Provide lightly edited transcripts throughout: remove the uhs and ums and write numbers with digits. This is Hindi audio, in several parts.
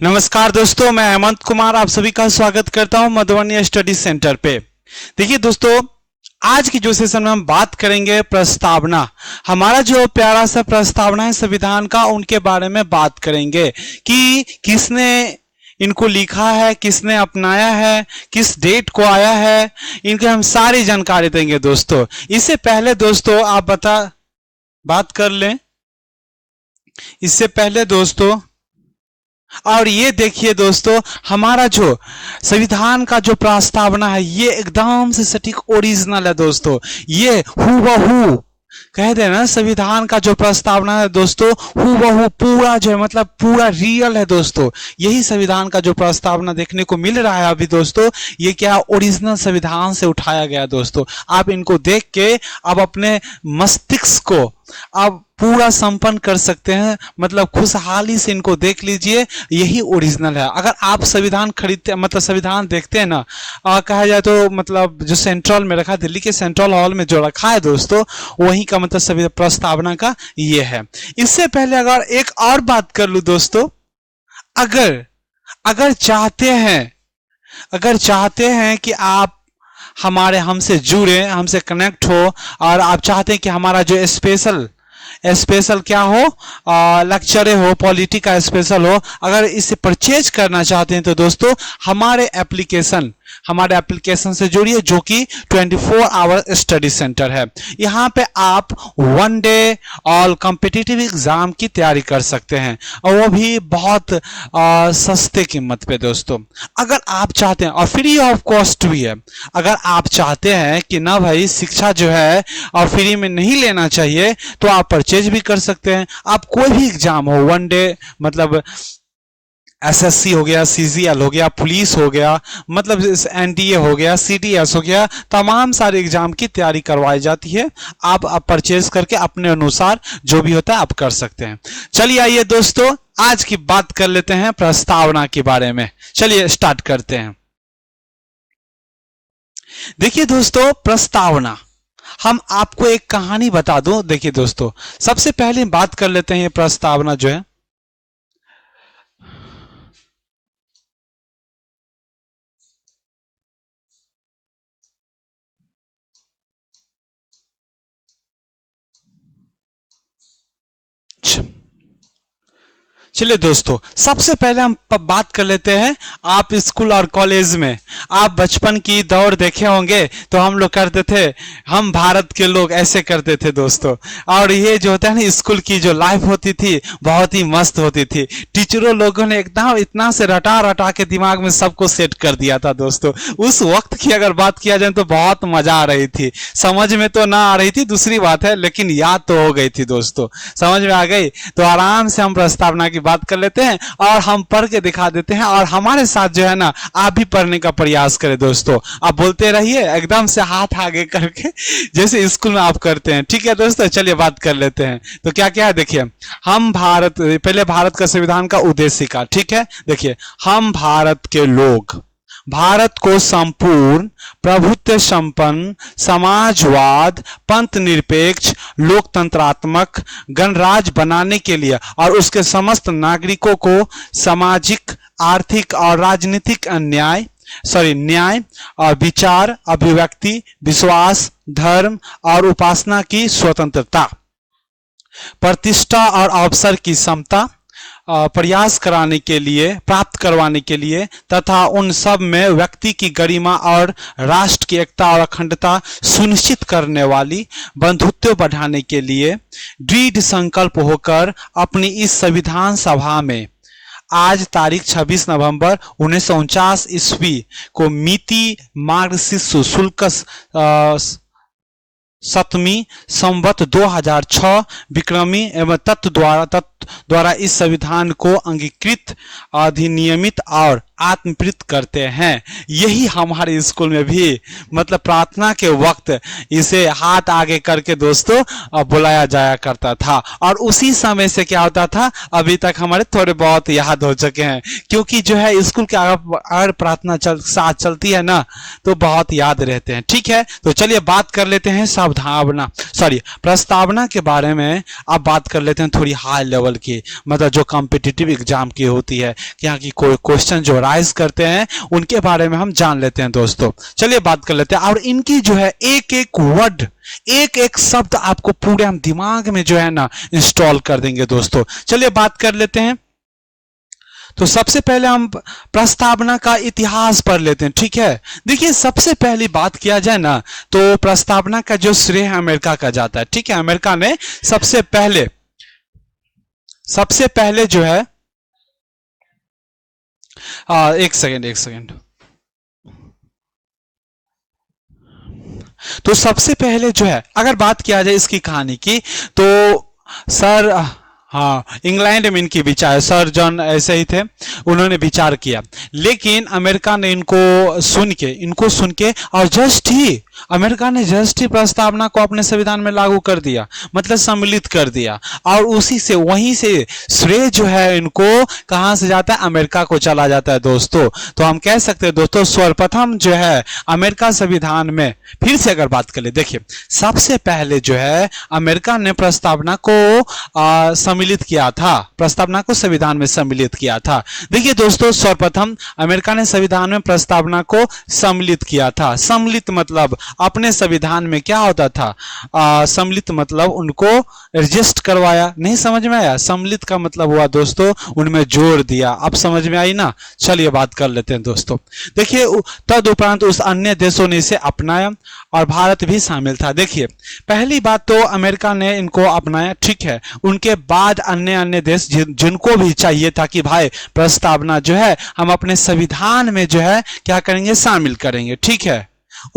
नमस्कार दोस्तों, मैं हेमंत कुमार आप सभी का स्वागत करता हूं मधुबनी स्टडी सेंटर पे। देखिए दोस्तों, आज की जो सेशन में हम बात करेंगे प्रस्तावना। हमारा जो प्यारा सा प्रस्तावना है संविधान का, उनके बारे में बात करेंगे कि किसने इनको लिखा है, किसने अपनाया है, किस डेट को आया है, इनके हम सारी जानकारी देंगे दोस्तों। इससे पहले दोस्तों आप बात कर लें। इससे पहले दोस्तों, और ये देखिए दोस्तों, हमारा जो संविधान का जो प्रस्तावना है ये एकदम से सटीक ओरिजिनल है दोस्तों। ये हूबहू कह देना, संविधान का जो प्रस्तावना है दोस्तों हूबहू पूरा जो है मतलब पूरा रियल है दोस्तों। यही संविधान का जो प्रस्तावना देखने को मिल रहा है अभी दोस्तों, ये क्या ओरिजिनल संविधान से उठाया गया दोस्तों। आप इनको देख के अब अपने मस्तिष्क को आप पूरा संपन्न कर सकते हैं, मतलब खुशहाली से इनको देख लीजिए, यही ओरिजिनल है। अगर आप संविधान खरीदते मतलब संविधान देखते हैं ना, कहा जाए तो मतलब जो सेंट्रल में रखा, दिल्ली के सेंट्रल हॉल में जो रखा है दोस्तों, वही का मतलब संविधान प्रस्तावना का ये है। इससे पहले अगर एक और बात कर लूं दोस्तों, अगर अगर चाहते हैं कि आप हमसे जुड़े, हमसे कनेक्ट हो, और आप चाहते हैं कि हमारा जो स्पेशल क्या हो, लेक्चर हो, पॉलिटी का स्पेशल हो, अगर इसे परचेज करना चाहते हैं तो दोस्तों हमारे एप्लीकेशन से जुड़िए, जो कि 24 आवर स्टडी सेंटर है। यहाँ पे आप 1 डे ऑल कॉम्पिटिटिव एग्जाम की तैयारी कर सकते हैं, और वो भी बहुत सस्ते कीमत पे दोस्तों। अगर आप चाहते हैं, और फ्री ऑफ कॉस्ट भी है, अगर आप चाहते हैं कि ना भाई शिक्षा जो है और फ्री में नहीं लेना चाहिए, तो आप परचेज भी कर सकते हैं। आप कोई भी एग्जाम हो, 1 डे मतलब एसएससी हो गया, सीजीएल हो गया, पुलिस हो गया, मतलब एनडीए हो गया, सीटीएस हो गया, तमाम सारे एग्जाम की तैयारी करवाई जाती है। आप परचेज करके अपने अनुसार जो भी होता है आप कर सकते हैं। चलिए आइए दोस्तों, आज की बात कर लेते हैं प्रस्तावना के बारे में। चलिए स्टार्ट करते हैं। देखिए दोस्तों, प्रस्तावना, हम आपको एक कहानी बता दूं। देखिए दोस्तों, सबसे पहले बात कर लेते हैं ये प्रस्तावना जो है। चलिए दोस्तों, सबसे पहले हम बात कर लेते हैं। आप स्कूल और कॉलेज में आप बचपन की दौड़ देखे होंगे, तो हम लोग करते थे, हम भारत के लोग ऐसे करते थे दोस्तों। और ये जो होता है ना, स्कूल की जो लाइफ होती थी बहुत ही मस्त होती थी। टीचरों लोगों ने एकदम इतना से रटा के दिमाग में सबको सेट कर दिया था दोस्तों। उस वक्त की अगर बात किया जाए तो बहुत मजा आ रही थी। समझ में तो ना आ रही थी दूसरी बात है, लेकिन याद तो हो गई थी दोस्तों। समझ में आ गई तो आराम से हम प्रस्तावना की बात कर लेते हैं और हम पढ़ के दिखा देते हैं, और हमारे साथ जो है ना आप भी पढ़ने का प्रयास करें दोस्तों। आप बोलते रहिए एकदम से हाथ आगे करके, जैसे स्कूल में आप करते हैं। ठीक है दोस्तों, चलिए बात कर लेते हैं। तो क्या क्या है देखिए, हम पहले भारत का संविधान का उद्देश्य का, ठीक है। देखिए, हम भारत के लोग भारत को संपूर्ण प्रभुत्व संपन्न समाजवाद पंथ निरपेक्ष लोकतंत्रात्मक गणराज्य बनाने के लिए और उसके समस्त नागरिकों को सामाजिक आर्थिक और राजनीतिक न्याय और विचार अभिव्यक्ति विश्वास धर्म और उपासना की स्वतंत्रता प्रतिष्ठा और अवसर की समता प्रयास प्राप्त करवाने के लिए तथा उन सब में व्यक्ति की गरिमा और राष्ट्र की एकता और अखंडता सुनिश्चित करने वाली बंधुत्व बढ़ाने के लिए दृढ़ संकल्प होकर अपनी इस संविधान सभा में आज तारीख 26 नवंबर 1949 ईस्वी को मिति मार्गशीर्ष शुक्ल सप्तमी संवत 2006 विक्रमी एवं तत्व द्वारा इस संविधान को अंगीकृत अधिनियमित और आत्मप्रीत करते हैं। यही हमारे स्कूल में भी मतलब प्रार्थना के वक्त इसे हाथ आगे करके दोस्तों बुलाया जाया करता था, और उसी समय से क्या होता था अभी तक हमारे थोड़े बहुत याद हो चुके हैं, क्योंकि जो है स्कूल के अगर प्रार्थना साथ चलती है ना तो बहुत याद रहते हैं। ठीक है, तो चलिए बात कर लेते हैं प्रस्तावना के बारे में। अब बात कर लेते हैं थोड़ी हाई लेवल की, मतलब जो कॉम्पिटिटिव एग्जाम की होती है, यहाँ की कोई क्वेश्चन जो राइज करते हैं उनके बारे में हम जान लेते हैं दोस्तों। चलिए बात कर लेते हैं, और इनकी जो है एक एक वर्ड, एक एक शब्द आपको पूरे हम दिमाग में जो है ना इंस्टॉल कर देंगे दोस्तों। चलिए बात कर लेते हैं। तो सबसे पहले हम प्रस्तावना का इतिहास पढ़ लेते हैं, ठीक है। देखिए सबसे पहली बात किया जाए ना, तो प्रस्तावना का जो श्रेय अमेरिका का जाता है, ठीक है। अमेरिका ने सबसे पहले जो है, एक सेकेंड। तो सबसे पहले जो है, अगर बात किया जाए इसकी कहानी की, तो सर, हाँ, इंग्लैंड में इनकी विचार, सर जॉन ऐसे ही थे, उन्होंने विचार किया, लेकिन अमेरिका ने इनको सुन के और अमेरिका ने जस्ट ही प्रस्तावना को अपने संविधान में लागू कर दिया, मतलब सम्मिलित कर दिया, और वहीं से श्रेय जो है इनको कहां से जाता है, अमेरिका को चला जाता है दोस्तों। तो हम कह सकते हैं दोस्तों, सर्वप्रथम जो है अमेरिका संविधान में, फिर से अगर बात करें, देखिए सबसे पहले जो है अमेरिका ने प्रस्तावना को सम्मिलित किया था, प्रस्तावना को संविधान में सम्मिलित किया था। देखिए दोस्तों, सर्वप्रथम अमेरिका ने संविधान में प्रस्तावना को सम्मिलित किया था। सम्मिलित मतलब अपने संविधान में क्या होता था, सम्मिलित मतलब उनको रजिस्ट करवाया, नहीं समझ में आया? सम्मिलित का मतलब हुआ दोस्तों उनमें जोर दिया। अब समझ में आई ना? चलिए बात कर लेते हैं दोस्तों। देखिए तदुपरांत उस अन्य देशों ने इसे अपनाया और भारत भी शामिल था। देखिए पहली बात तो अमेरिका ने इनको अपनाया, ठीक है, उनके बाद अन्य देश जिनको भी चाहिए था कि भाई प्रस्तावना जो है हम अपने संविधान में जो है क्या करेंगे, शामिल करेंगे, ठीक है,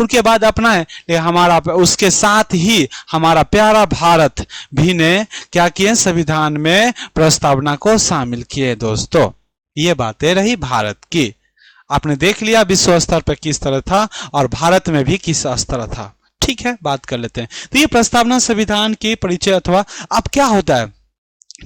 उनके बाद अपनाए, लेकिन उसके साथ ही हमारा प्यारा भारत भी ने क्या किए, संविधान में प्रस्तावना को शामिल किए दोस्तों। ये बातें रही भारत की। आपने देख लिया विश्व स्तर पर किस तरह था और भारत में भी किस स्तर था, ठीक है। बात कर लेते हैं। तो ये प्रस्तावना संविधान के परिचय अथवा अब क्या होता है,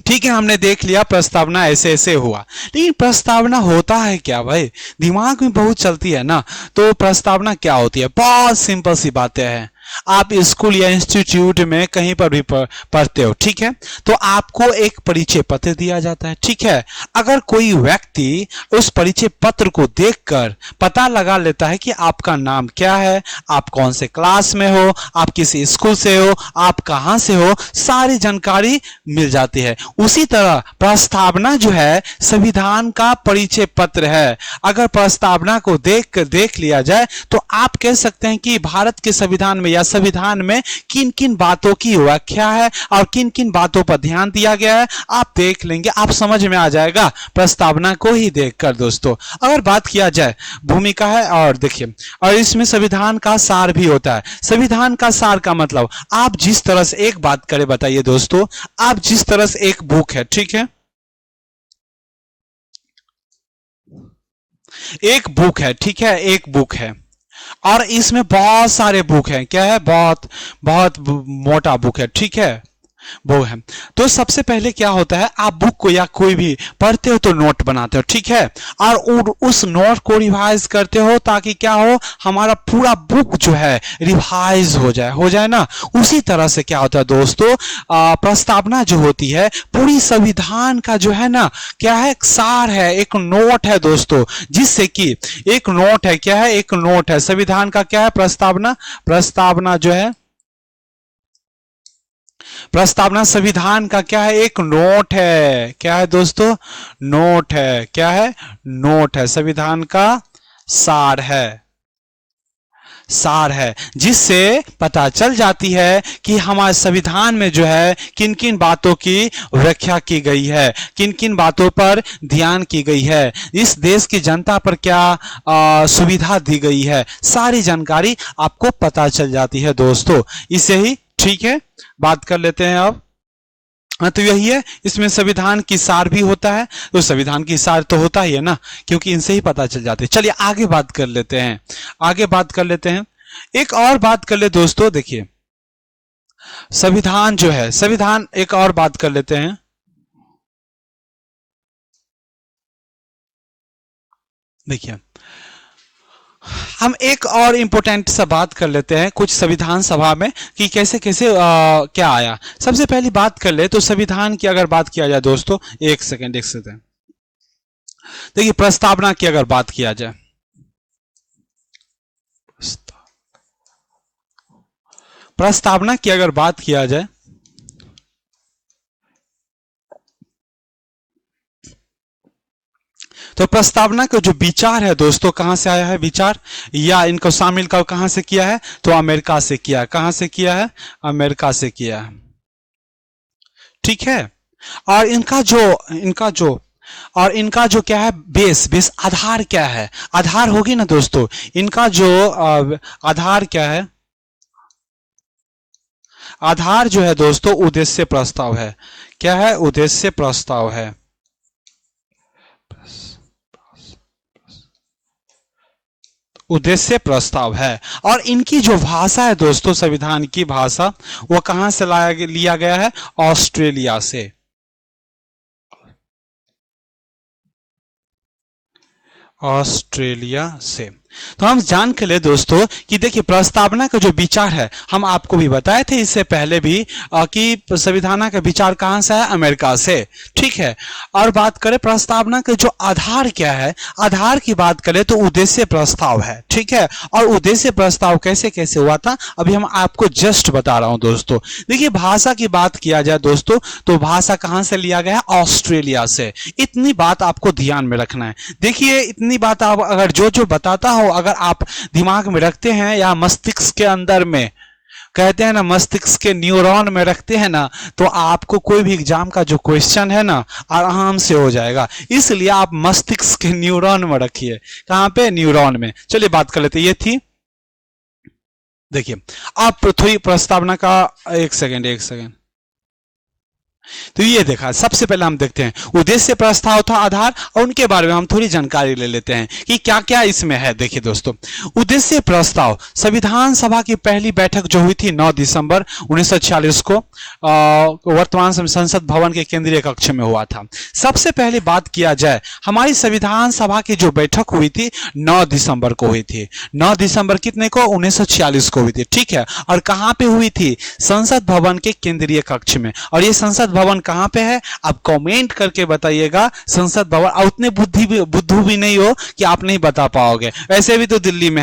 ठीक है, हमने देख लिया प्रस्तावना ऐसे ऐसे हुआ, लेकिन प्रस्तावना होता है क्या भाई, दिमाग में बहुत चलती है ना। तो प्रस्तावना क्या होती है, बहुत सिंपल सी बातें हैं। आप स्कूल या इंस्टीट्यूट में कहीं पर भी पढ़ते हो, ठीक है, तो आपको एक परिचय पत्र दिया जाता है, ठीक है। अगर कोई व्यक्ति उस परिचय पत्र को देखकर पता लगा लेता है कि आपका नाम क्या है, आप कौन से क्लास में हो, आप किस स्कूल से हो, आप कहां से हो, सारी जानकारी मिल जाती है। उसी तरह प्रस्तावना जो है संविधान का परिचय पत्र है। अगर प्रस्तावना को देख लिया जाए तो आप कह सकते हैं कि भारत के संविधान में या संविधान में किन किन बातों की व्याख्या है और किन किन बातों पर ध्यान दिया गया है, आप देख लेंगे, आप समझ में आ जाएगा प्रस्तावना को ही देखकर दोस्तों। अगर बात किया जाए भूमिका है, और देखिए, और इसमें संविधान का सार भी होता है। संविधान का सार का मतलब, आप जिस तरह से, एक बात करें बताइए दोस्तों, आप जिस तरह से एक बुक है, ठीक है, एक बुक है, ठीक है, एक बुक है और इसमें बहुत सारे बुक हैं, क्या है, बहुत बहुत मोटा बुक है, ठीक है, वो है। तो सबसे पहले क्या होता है, आप बुक को या कोई भी पढ़ते हो तो नोट बनाते हो, ठीक है, और उस नोट को रिवाइज करते हो ताकि क्या हो, हमारा पूरा बुक जो है रिवाइज हो जाए ना। उसी तरह से क्या होता है दोस्तों, प्रस्तावना जो होती है पूरी संविधान का जो है ना, क्या है, सार है, एक नोट है दोस्तों, जिससे कि एक नोट है, क्या है, एक नोट है संविधान का, क्या है, प्रस्तावना जो है, प्रस्तावना संविधान का क्या है, एक नोट है, क्या है दोस्तों, नोट है, क्या है, नोट है, संविधान का सार है, जिससे पता चल जाती है कि हमारे संविधान में जो है किन किन बातों की व्याख्या की गई है, किन किन बातों पर ध्यान की गई है, इस देश की जनता पर क्या सुविधा दी गई है, सारी जानकारी आपको पता चल जाती है दोस्तों। इसे ही, ठीक है, बात कर लेते हैं अब। हाँ, तो यही है, इसमें संविधान की सार भी होता है, तो संविधान की सार तो होता ही है ना, क्योंकि इनसे ही पता चल जाते हैं। चलिए आगे बात कर लेते हैं, एक और बात कर ले दोस्तों। देखिए संविधान जो है, संविधान, एक और बात कर लेते हैं। देखिए हम एक और इम्पोर्टेंट सा बात कर लेते हैं कुछ संविधान सभा में कि कैसे कैसे क्या आया। सबसे पहली बात कर ले तो संविधान की अगर बात किया जाए दोस्तों, एक सेकेंड देखिए प्रस्तावना की अगर बात किया जाए, प्रस्तावना की अगर बात किया जाए तो प्रस्तावना का जो विचार है दोस्तों कहां से आया है विचार, या इनको शामिल कहां से किया है, तो अमेरिका से किया है। कहां से किया है, अमेरिका से किया है। ठीक है। और इनका जो क्या है बेस आधार क्या है, आधार होगी ना दोस्तों, इनका जो आधार क्या है, आधार जो है दोस्तों उद्देश्य प्रस्ताव है। क्या है, उद्देश्य प्रस्ताव है। उद्देश्य प्रस्ताव है। और इनकी जो भाषा है दोस्तों, संविधान की भाषा, वो कहां से लिया गया है, ऑस्ट्रेलिया से। ऑस्ट्रेलिया से। तो हम जान के ले दोस्तों कि देखिए प्रस्तावना का जो विचार है, हम आपको भी बताए थे इससे पहले भी कि संविधान का विचार कहां से है, अमेरिका से। ठीक है। और बात करें प्रस्तावना का जो आधार क्या है, आधार की बात करें तो उद्देश्य प्रस्ताव है। ठीक है। और उद्देश्य प्रस्ताव कैसे कैसे हुआ था अभी हम आपको जस्ट बता रहा हूं दोस्तों। देखिए भाषा की बात किया जाए दोस्तों, तो भाषा कहां से लिया गया, ऑस्ट्रेलिया से। इतनी बात आपको ध्यान में रखना है। देखिए इतनी बात आप अगर जो बताता हो अगर आप दिमाग में रखते हैं या मस्तिष्क के अंदर में, कहते हैं ना मस्तिष्क के न्यूरॉन में रखते हैं ना, तो आपको कोई भी एग्जाम का जो क्वेश्चन है ना आराम से हो जाएगा। इसलिए आप मस्तिष्क के न्यूरॉन में रखिए। कहां पे, न्यूरॉन में। चलिए बात कर लेते, ये थी। देखिए आप थोड़ी प्रस्तावना का, एक सेकेंड तो ये देखा, सबसे पहले हम देखते हैं उद्देश्य प्रस्ताव था आधार, और उनके बारे में हम थोड़ी जानकारी ले लेते हैं कि क्या क्या इसमें है। देखिए दोस्तों, उद्देश्य प्रस्ताव संविधान सभा की पहली बैठक जो हुई थी 9 दिसंबर 1946 को वर्तमान संसद भवन के केंद्रीय कक्ष में हुआ था। सबसे पहले बात किया जाए, हमारी संविधान सभा की जो बैठक हुई थी 9 दिसंबर को हुई थी। 9 दिसंबर कितने को, 1946 को हुई थी। ठीक है। और कहां पे हुई थी, संसद भवन के केंद्रीय कक्ष में। और ये संसद भवन कहां पे है, आप कमेंट करके बताइएगा। संसद भवन, और उतने बुद्धू भी नहीं हो कि आप नहीं बता पाओगे, वैसे भी तो दिल्ली में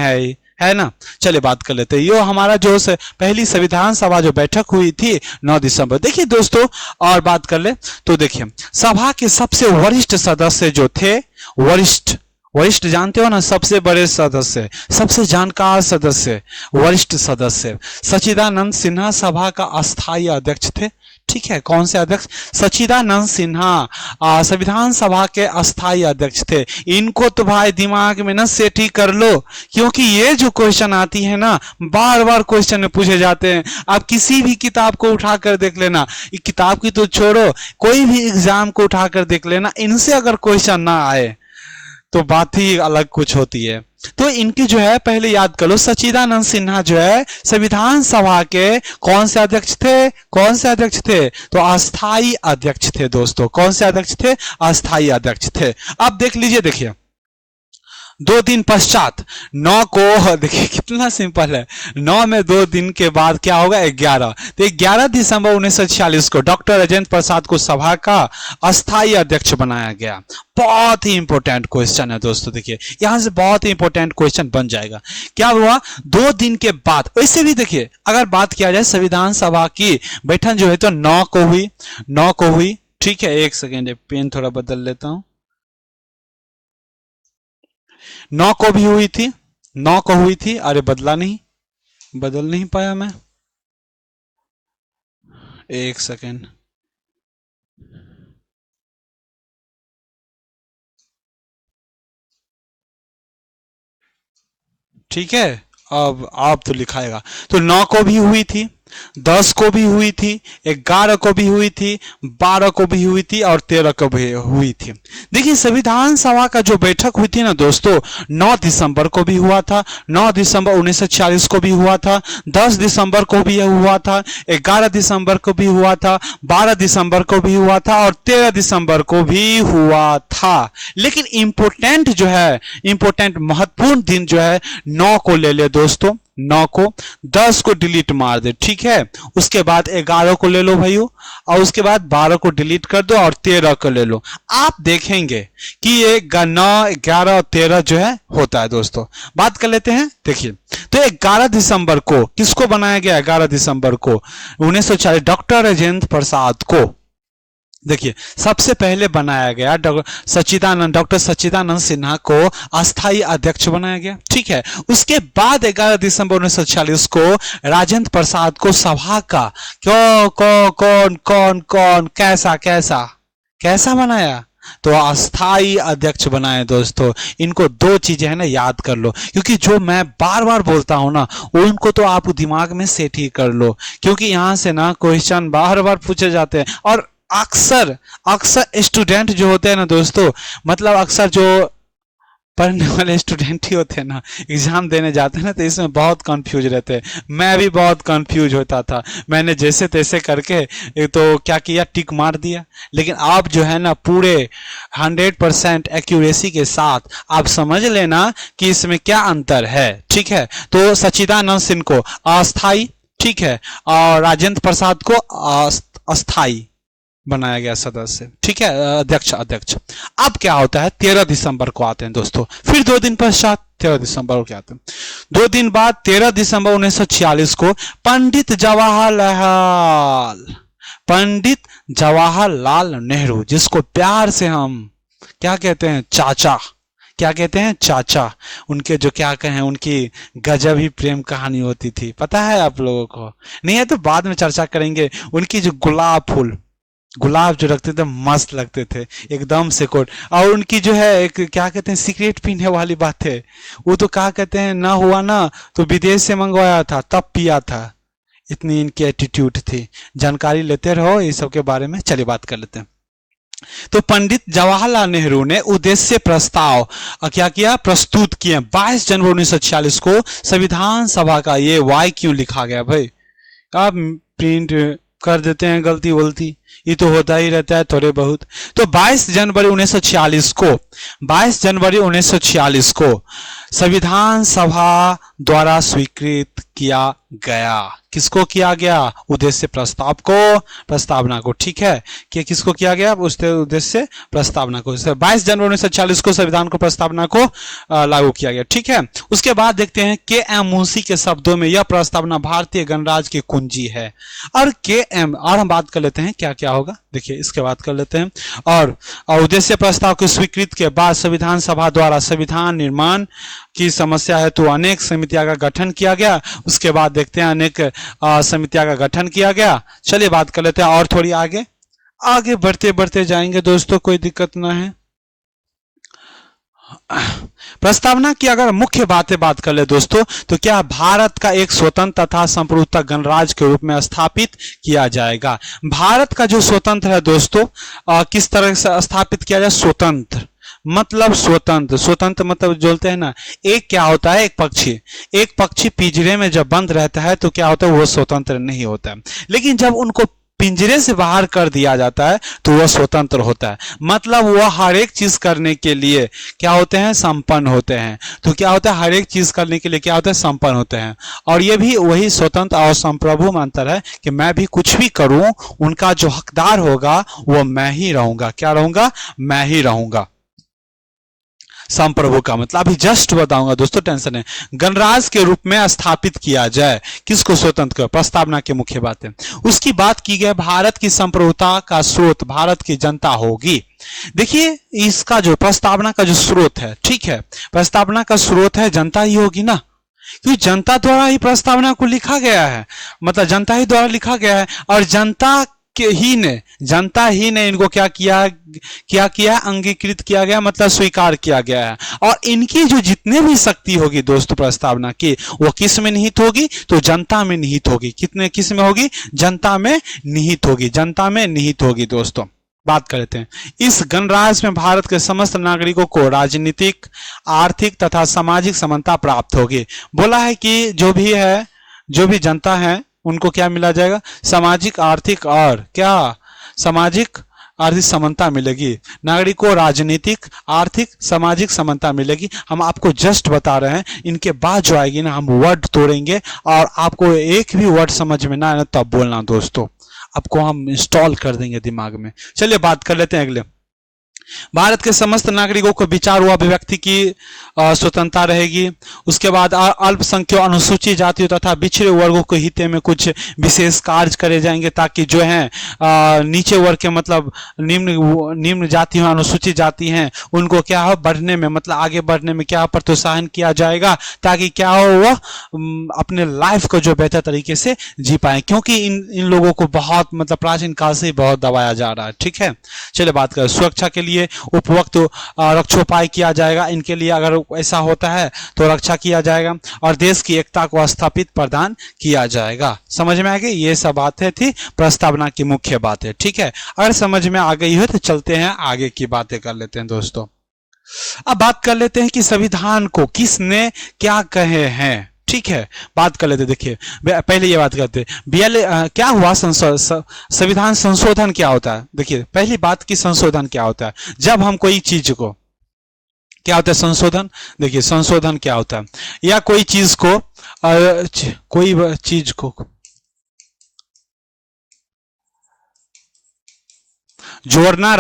है ना। चलिए बात कर लेते हैं, ये हमारा जो पहली संविधान सभा जो बैठक हुई थी 9 दिसंबर। देखिए दोस्तों, और बात कर ले तो देखिए सभा के सबसे वरिष्ठ सदस्य जो थे, वरिष्ठ वरिष्ठ जानते हो ना, सबसे बड़े सदस्य, सबसे जानकार सदस्य, वरिष्ठ सदस्य सच्चिदानंद सिन्हा सभा का अस्थायी अध्यक्ष थे। ठीक है। कौन से अध्यक्ष, सच्चिदानंद सिन्हा संविधान सभा के अस्थायी अध्यक्ष थे। इनको तो भाई दिमाग में ना सेट ही कर लो, क्योंकि ये जो क्वेश्चन आती है ना, बार बार क्वेश्चन में पूछे जाते हैं। आप किसी भी किताब को उठाकर देख लेना, किताब की तो छोड़ो, कोई भी एग्जाम को उठाकर देख लेना, इनसे अगर क्वेश्चन ना आए तो बात ही अलग कुछ होती है। तो इनकी जो है पहले याद कर लो, सच्चिदानंद सिन्हा जो है संविधान सभा के कौन से अध्यक्ष थे, कौन से अध्यक्ष थे, तो अस्थाई अध्यक्ष थे दोस्तों। कौन से अध्यक्ष थे, अस्थाई अध्यक्ष थे। अब देख लीजिए, देखिए 2 दिन पश्चात 9 को, देखिए कितना सिंपल है, 9 में 2 दिन के बाद क्या होगा, 11। तो 11 दिसंबर 1946 को डॉक्टर राजेंद्र प्रसाद को सभा का अस्थायी अध्यक्ष बनाया गया। बहुत ही इंपॉर्टेंट क्वेश्चन है दोस्तों। देखिए यहां से बहुत ही इंपॉर्टेंट क्वेश्चन बन जाएगा। क्या हुआ, 2 दिन के बाद। वैसे भी देखिए अगर बात किया जाए संविधान सभा की बैठक जो है तो 9 को हुई, 9 को हुई। ठीक है, एक सेकेंड पेन थोड़ा बदल लेता हूं। 9 को भी हुई थी, 9 को हुई थी। अरे बदल नहीं पाया मैं, एक सेकेंड। ठीक है, अब आप तो लिखाएगा, तो 9 को भी हुई थी। 10 को भी हुई थी, 11 को भी हुई थी, 12 को भी हुई थी और 13 को भी हुई थी। देखिए संविधान सभा का जो बैठक हुई थी ना दोस्तों, 9 दिसंबर को भी हुआ था, 9 दिसंबर 1946 को भी हुआ था, 10 दिसंबर को भी हुआ था, 11 दिसंबर को भी हुआ था, 12 दिसंबर को भी हुआ था और 13 दिसंबर को भी हुआ था। लेकिन इंपोर्टेंट जो है, इंपोर्टेंट महत्वपूर्ण दिन जो है 9 को ले ले दोस्तों, 9 को, 10 को डिलीट मार दे, ठीक है। उसके बाद 11 को ले लो भाइयों, और उसके बाद 12 को डिलीट कर दो और 13 को ले लो। आप देखेंगे कि ये 9, 11 और 13 जो है होता है दोस्तों। बात कर लेते हैं, देखिए तो 11 दिसंबर को किसको बनाया गया? 11 दिसंबर को 1940 डॉक्टर राजेंद्र प्रसाद को, देखिए सबसे पहले बनाया गया डॉक्टर सच्चिदानंद सिन्हा को अस्थाई अध्यक्ष बनाया गया, ठीक है। उसके बाद 11 दिसंबर 1946 को राजेंद्र प्रसाद को सभा का कौन कैसा कैसा कैसा बनाया? तो अस्थाई अध्यक्ष बनाए दोस्तों। इनको दो चीजें है ना याद कर लो, क्योंकि जो मैं बार बार बोलता हूं ना उनको तो आप दिमाग में सेट ही कर लो, क्योंकि यहां से ना क्वेश्चन बार बार पूछे जाते हैं। और अक्सर स्टूडेंट जो होते हैं ना दोस्तों, मतलब अक्सर जो पढ़ने वाले स्टूडेंट ही होते हैं ना, एग्जाम देने जाते हैं ना, तो इसमें बहुत कंफ्यूज रहते हैं। मैं भी बहुत कंफ्यूज होता था, मैंने जैसे तैसे करके तो क्या किया, टिक मार दिया। लेकिन आप जो है ना पूरे 100% एक्यूरेसी के साथ आप समझ लेना कि इसमें क्या अंतर है, ठीक है। तो सच्चिदानंद सिंह को अस्थाई, ठीक है, और राजेंद्र प्रसाद को अस्थाई बनाया गया सदस्य, ठीक है, अध्यक्ष। अब क्या होता है, 13 दिसंबर को आते हैं दोस्तों, फिर 2 दिन पश्चात 13 दिसंबर को क्या आते हैं, 2 दिन बाद 13 दिसंबर 1946 को पंडित जवाहरलाल नेहरू, जिसको प्यार से हम क्या कहते हैं, चाचा, क्या कहते हैं, चाचा। उनके जो क्या कहें, उनकी गजब ही प्रेम कहानी होती थी, पता है आप लोगों को? नहीं है तो बाद में चर्चा करेंगे। उनकी जो गुलाब जो रखते थे मस्त लगते थे एकदम से कोट। और उनकी जो है एक क्या कहते हैं, सिगरेट पीने वाली बात है, वो तो क्या कहते हैं, ना हुआ ना तो विदेश से मंगवाया था तब पिया था, इतनी इनकी एटीट्यूड थी। जानकारी लेते रहो इस सब के बारे में। चलिए बात कर लेते हैं। तो पंडित जवाहरलाल नेहरू ने उद्देश्य प्रस्ताव क्या किया, प्रस्तुत किए। 22 जनवरी 1946 को संविधान सभा का, ये वाई क्यों लिखा गया भाई, आप प्रिंट कर देते हैं गलती वलती, ये तो होता ही रहता है थोड़े बहुत। तो 22 जनवरी 1946 को संविधान सभा द्वारा स्वीकृत किया गया। किसको किया गया? उद्देश्य प्रस्तावना को, ठीक है, कि किसको किया गया, उद्देश्य प्रस्तावना को। 22 जनवरी 1946 को संविधान को प्रस्तावना को लागू किया गया, ठीक है। उसके बाद देखते हैं के.एम. मुंशी के शब्दों में यह प्रस्तावना भारतीय गणराज्य की कुंजी है। और के.एम. और हम बात कर लेते हैं क्या क्या होगा, देखिए इसके बाद कर लेते हैं। और उद्देश्य प्रस्ताव को स्वीकृत के बाद संविधान सभा द्वारा संविधान निर्माण की समस्या है तो अनेक समितियां का गठन किया गया। उसके बाद देखते हैं अनेक समितियां का गठन किया गया। चलिए बात कर लेते हैं और थोड़ी आगे बढ़ते जाएंगे दोस्तों, कोई दिक्कत ना है। प्रस्तावना की अगर मुख्य बात कर ले दोस्तों, तो क्या भारत का एक स्वतंत्र तथा संप्रभुता गणराज्य के रूप में स्थापित किया जाएगा। भारत का जो स्वतंत्र है दोस्तों, किस तरह से स्थापित किया जाए, स्वतंत्र मतलब बोलते हैं ना, एक क्या होता है, एक पक्षी पिंजरे में जब बंद रहता है तो क्या होता है, वो स्वतंत्र नहीं होता है। लेकिन जब उनको पिंजरे से बाहर कर दिया जाता है तो वह स्वतंत्र होता है, मतलब वह हर एक चीज करने के लिए क्या होते हैं, संपन्न होते हैं। तो क्या होता है, हर एक चीज करने के लिए क्या होता है, संपन्न होते हैं। और ये भी वही स्वतंत्र और संप्रभु में अंतर है कि मैं भी कुछ भी करूं, उनका जो हकदार होगा वो मैं ही रहूंगा। क्या रहूंगा, मैं ही रहूंगा। संप्रभु का मतलब अभी जस्ट बताऊंगा दोस्तों, टेंशन है। गणराज्य के रूप में स्थापित किया जाए, किसको, स्वतंत्र को। प्रस्तावना की मुख्य बात है। उसकी बात की गई, भारत की संप्रभुता का स्रोत भारत की जनता होगी। देखिए इसका जो प्रस्तावना का जो स्रोत है, ठीक है, प्रस्तावना का स्रोत है जनता ही होगी ना, क्योंकि जनता द्वारा ही प्रस्तावना को लिखा गया है, मतलब जनता ही द्वारा लिखा गया है। और जनता ही ने, जनता ही ने इनको क्या किया अंगीकृत किया गया, मतलब स्वीकार किया गया है। और इनकी जो जितने भी शक्ति होगी दोस्तों प्रस्तावना की, वो किस में निहित होगी, तो जनता में निहित होगी। किस में होगी, जनता में निहित होगी, जनता में निहित होगी। दोस्तों बात कर लेते हैं, इस गणराज्य में भारत के समस्त नागरिकों को राजनीतिक, आर्थिक तथा सामाजिक समानता प्राप्त होगी। बोला है कि जो भी जनता है उनको क्या मिला जाएगा, सामाजिक, आर्थिक और क्या, सामाजिक आर्थिक समानता मिलेगी। नागरिकों को राजनीतिक, आर्थिक, सामाजिक समानता मिलेगी। हम आपको जस्ट बता रहे हैं, इनके बाद जो आएगी ना, हम वर्ड तोड़ेंगे और आपको एक भी वर्ड समझ में ना आए तब बोलना दोस्तों, आपको हम इंस्टॉल कर देंगे दिमाग में। चलिए बात कर लेते हैं अगले। भारत के समस्त नागरिकों को विचार व अभिव्यक्ति की स्वतंत्रता रहेगी। उसके बाद अल्पसंख्यक, अनुसूचित जातियों तथा पिछड़े वर्गों के हित में कुछ विशेष कार्य करे जाएंगे, ताकि जो है नीचे वर्ग के, मतलब निम्न जाति हैं, अनुसूचित जाति हैं, उनको क्या हो, बढ़ने में, मतलब आगे बढ़ने में क्या प्रोत्साहन किया जाएगा, ताकि क्या हो, वो अपने लाइफ को जो बेहतर तरीके से जी पाए, क्योंकि इन लोगों को बहुत, मतलब प्राचीन काल से ही बहुत दबाया जा रहा है। ठीक है, चलिए बात करें। सुरक्षा के लिए उपयुक्त रक्षोपाय किया जाएगा, इनके लिए अगर ऐसा होता है तो रक्षा किया जाएगा, और देश की एकता को स्थापित प्रदान किया जाएगा। समझ में आ गई, ये सब बातें थी प्रस्तावना की मुख्य बातें। ठीक है, अगर समझ में आ गई हो तो चलते हैं आगे की बातें कर लेते हैं दोस्तों। अब बात कर लेते हैं कि संविधान को किसने क्या कहे हैं। ठीक है, बात कर लेते। देखिए पहले ये बात करते क्या हुआ, संविधान संशोधन क्या होता है। देखिए पहली बात की संशोधन क्या होता है, जब हम कोई चीज को, क्या होता है संशोधन, देखिए संशोधन क्या होता है, या कोई चीज को जोड़ना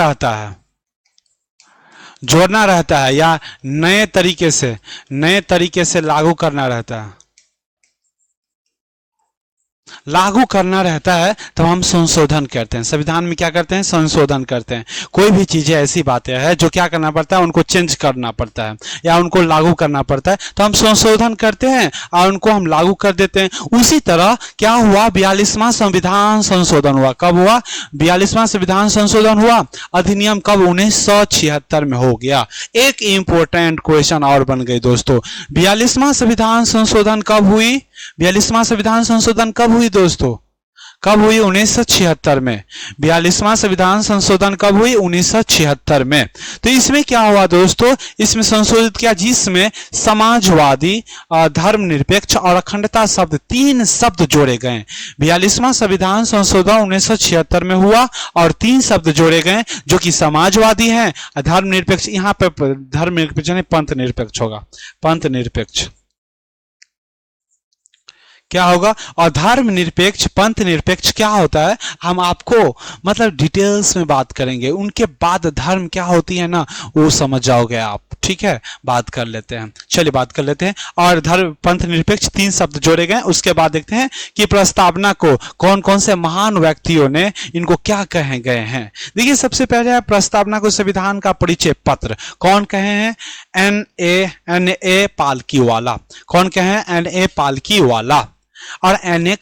रहता है या नए तरीके से लागू करना रहता है तो हम संशोधन करते हैं। संविधान में क्या करते हैं, संशोधन करते हैं। कोई भी चीजें ऐसी बातें हैं जो क्या करना पड़ता है, उनको चेंज करना पड़ता है या उनको लागू करना पड़ता है, तो हम संशोधन करते हैं और उनको हम लागू कर देते हैं। उसी तरह क्या हुआ, 42वां संविधान संशोधन हुआ। कब हुआ, 42वां संविधान संशोधन हुआ। अधिनियम कब, 1976 में हो गया। एक इंपॉर्टेंट क्वेश्चन और बन गई दोस्तों, 42वां संविधान संशोधन कब हुई, 42वां संविधान संशोधन कब हुई दोस्तों, कब हुई, 1976 में। 42वां संविधान संशोधन कब हुई, 1976 में। तो इसमें क्या हुआ दोस्तों, इसमें संशोधित किया, जिसमें समाजवादी, धर्मनिरपेक्ष और अखंडता शब्द, 3 शब्द जोड़े गए। 42वां संविधान संशोधन 1976 में हुआ और 3 शब्द जोड़े गए जो कि समाजवादी हैं, धर्मनिरपेक्ष, यहाँ पे धर्मनिरपेक्ष नहीं पंथ निरपेक्ष होगा, पंथ निरपेक्ष क्या होगा, और धर्म निरपेक्ष, पंथ निरपेक्ष क्या होता है, हम आपको मतलब डिटेल्स में बात करेंगे। उनके बाद धर्म क्या होती है ना, वो समझ जाओगे आप। ठीक है, बात कर लेते हैं, चलिए बात कर लेते हैं। और धर्म, पंथ निरपेक्ष 3 शब्द जोड़े गए। उसके बाद देखते हैं कि प्रस्तावना को कौन कौन से महान व्यक्तियों ने इनको क्या कहे गए हैं। देखिए सबसे पहले प्रस्तावना को संविधान का परिचय पत्र कौन कहे हैं, एन ए पालकीवाला। कौन कहे हैं, एन.ए. पालकीवाला। और एनए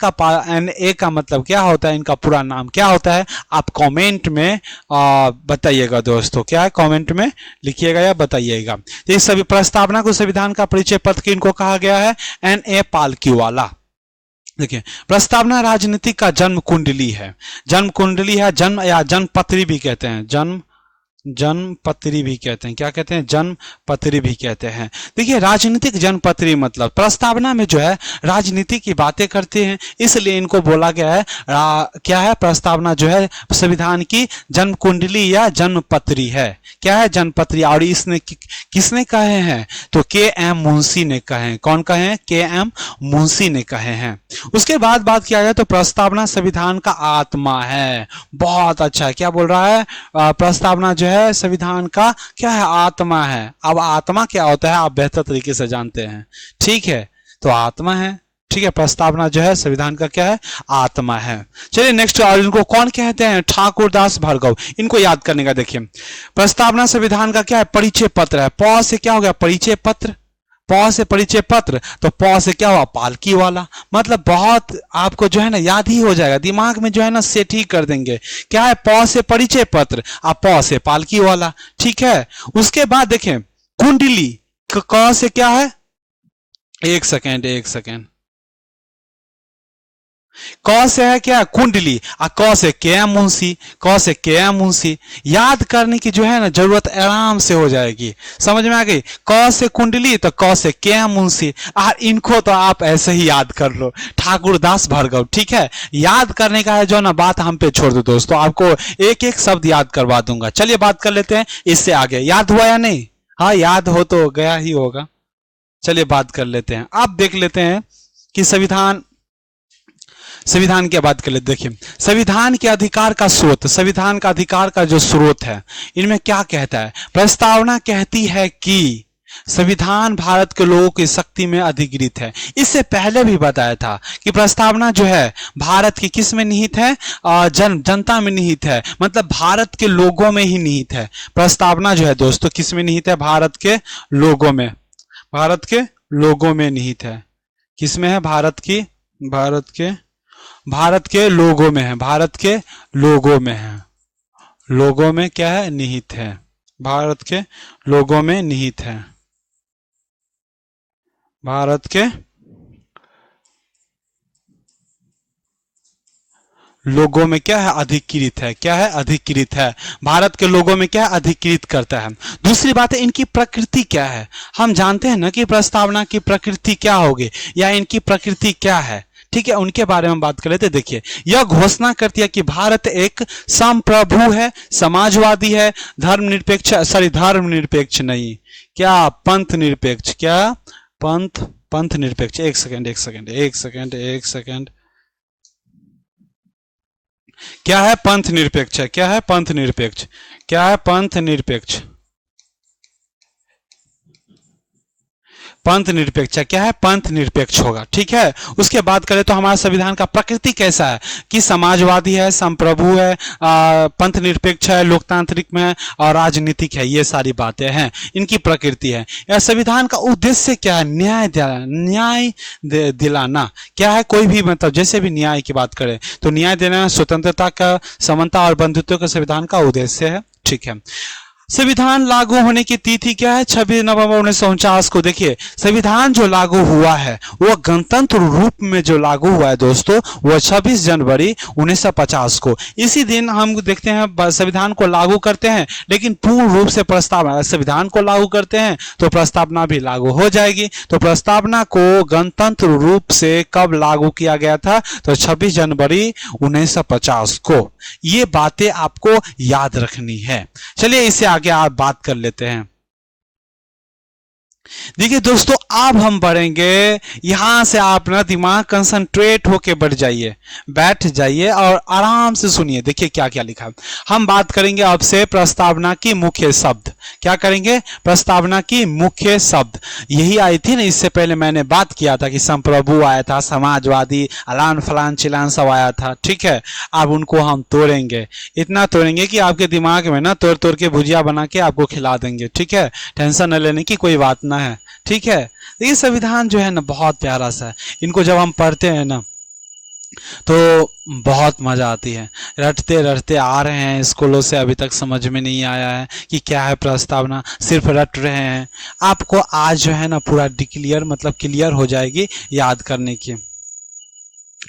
का मतलब क्या होता है, इनका पूरा नाम क्या होता है, आप कमेंट में बताइएगा दोस्तों। क्या है, कमेंट में लिखिएगा या बताइएगा। तो इस सभी प्रस्तावना को संविधान का परिचय पत्र किनको कहा गया है, एन.ए. पालकीवाला। देखिए प्रस्तावना राजनीति का जन्म कुंडली है, जन्म या जन्मपत्री भी कहते हैं, जन्मपत्री भी कहते हैं। क्या कहते हैं, जन्मपत्री भी कहते हैं। देखिए राजनीतिक जन्मपत्री मतलब प्रस्तावना में जो है राजनीति की बातें करते हैं, इसलिए इनको बोला गया है क्या है, प्रस्तावना जो है संविधान की जन्म कुंडली या जन्मपत्री है। क्या है, जन्मपत्री। और इसने किसने कहे हैं, तो के.एम. मुंशी ने कहे हैं। कौन कहे हैं, के.एम. मुंशी ने कहे हैं। उसके बाद बात किया जाए तो प्रस्तावना संविधान का आत्मा है। बहुत अच्छा है, क्या बोल रहा है, प्रस्तावना जो है संविधान का क्या है, आत्मा है। अब आत्मा क्या होता है आप बेहतर तरीके से जानते हैं। ठीक है, तो आत्मा है। ठीक है, प्रस्तावना जो है संविधान का क्या है, आत्मा है। चलिए नेक्स्ट, और इनको कौन कहते हैं, ठाकुरदास भार्गव। इनको याद करने का। देखिए प्रस्तावना संविधान का क्या है, परिचय पत्र है। प से क्या हो गया, परिचय पत्र। प से परिचय पत्र, तो प से क्या हुआ, पालकी वाला। मतलब बहुत आपको जो है ना याद ही हो जाएगा, दिमाग में जो है ना सेट ही कर देंगे। क्या है, प से परिचय पत्र और प से पालकी वाला, ठीक है। उसके बाद देखें कुंडली, क से क्या है, एक सेकेंड, क से है क्या, कुंडली, और क से क्या, मुंशी, क से क्या, मुंशी। याद करने की जो है ना जरूरत आराम से हो जाएगी, समझ में आ गई। क से कुंडली तो क से क्या, मुंशी। और इनको तो आप ऐसे ही याद कर लो, ठाकुरदास भार्गव, ठीक है। याद करने का है जो ना बात हम पे छोड़ दो दोस्तों, आपको एक एक शब्द याद करवा दूंगा। चलिए बात कर लेते हैं इससे आगे। याद हुआ या नहीं, हाँ याद हो तो गया ही होगा। चलिए बात कर लेते हैं। अब देख लेते हैं कि संविधान की बात कर लेते। देखिए संविधान के अधिकार का स्रोत, संविधान का अधिकार का जो स्रोत है इनमें क्या कहता है। प्रस्तावना कहती है कि संविधान भारत के लोगों की शक्ति में अधिकृत है। इससे पहले भी बताया था कि प्रस्तावना जो है भारत की किस में निहित है, जनता में निहित है, मतलब भारत के लोगों में ही निहित है। प्रस्तावना जो है दोस्तों किस में निहित है, भारत के लोगों में, भारत के लोगों में निहित है। किस में है, भारत के लोगों में है, भारत के लोगों में है, लोगों में क्या है, निहित है, भारत के लोगों में निहित है, भारत के लोगों में क्या है, अधिकृत है। क्या है, अधिकृत है, भारत के लोगों में क्या है, अधिकृत करता है। दूसरी बात है इनकी प्रकृति क्या है। हम जानते हैं ना कि प्रस्तावना की प्रकृति क्या होगी या इनकी प्रकृति क्या है, ठीक है, उनके बारे में बात कर लेते। देखिए यह घोषणा करती है कि भारत एक संप्रभु है, समाजवादी है, धर्मनिरपेक्ष नहीं, क्या पंथ निरपेक्ष, क्या पंथ निरपेक्ष। एक सेकेंड, क्या है, पंथ निरपेक्ष है। क्या है, पंथ निरपेक्ष, क्या है, पंथ निरपेक्ष, पंथ निरपेक्ष। क्या है, पंथ निरपेक्ष होगा, ठीक है। उसके बाद करें तो हमारा संविधान का प्रकृति कैसा है कि समाजवादी है, संप्रभु है, पंथ निरपेक्ष है, लोकतांत्रिक में है और राजनीतिक है। ये सारी बातें हैं, इनकी प्रकृति है। यह संविधान का उद्देश्य क्या है, न्याय दिलाना। क्या है, कोई भी मतलब जैसे भी न्याय की बात करें तो न्याय देना, स्वतंत्रता का, समानता और बंधुत्व का संविधान का उद्देश्य है, ठीक है। संविधान लागू होने की तिथि क्या है, 26 नवंबर 1949 को। देखिए संविधान जो लागू हुआ है वो गणतंत्र रूप में जो लागू हुआ है दोस्तों वो 26 जनवरी 1950 को। इसी दिन हम देखते हैं संविधान को लागू करते हैं, लेकिन पूर्ण रूप से प्रस्तावना, संविधान को लागू करते हैं तो प्रस्तावना भी लागू हो जाएगी। तो प्रस्तावना को गणतंत्र रूप से कब लागू किया गया था, तो 26 जनवरी 1950 को। ये बातें आपको याद रखनी है। चलिए इससे आगे आप बात कर लेते हैं। देखिए दोस्तों अब हम बढ़ेंगे, यहां से आप ना दिमाग कंसंट्रेट होके बैठ जाइए और आराम से सुनिए। देखिए क्या क्या लिखा है। हम बात करेंगे अब से प्रस्तावना की मुख्य शब्द। क्या करेंगे, प्रस्तावना की मुख्य शब्द। यही आई थी ना, इससे पहले मैंने बात किया था कि संप्रभु आया था, समाजवादी, अलान फलान चिलान सब आया था, ठीक है। अब उनको हम तोड़ेंगे, इतना तोड़ेंगे कि आपके दिमाग में ना तोड़ तोड़ के भुजिया बना के आपको खिला देंगे, ठीक है। टेंशन न लेने की कोई बात ना है, ठीक है। देखिए संविधान जो है ना बहुत प्यारा सा है, इनको जब हम पढ़ते हैं ना तो बहुत मजा आती है। रटते रटते आ रहे हैं स्कूलों से, अभी तक समझ में नहीं आया है कि क्या है प्रस्तावना, सिर्फ रट रहे हैं। आपको आज जो है ना पूरा क्लियर हो जाएगी याद करने की,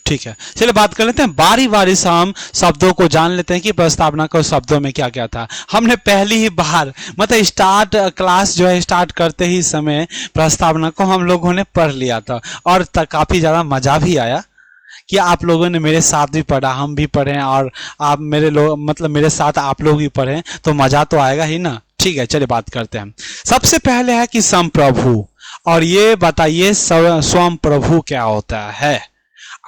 ठीक है। चलिए बात कर लेते हैं, बारी बारी से हम शब्दों को जान लेते हैं कि प्रस्तावना को शब्दों में क्या क्या था। हमने पहली ही बार क्लास जो है स्टार्ट करते ही समय प्रस्तावना को हम लोगों ने पढ़ लिया था और काफी ज्यादा मजा भी आया कि आप लोगों ने मेरे साथ भी पढ़ा, हम भी पढ़े और आप मेरे साथ आप लोग भी पढ़े, तो मजा तो आएगा ही ना, ठीक है। चलिए बात करते हैं। सबसे पहले है कि संप्रभु, और ये बताइए स्वयं प्रभु क्या होता है।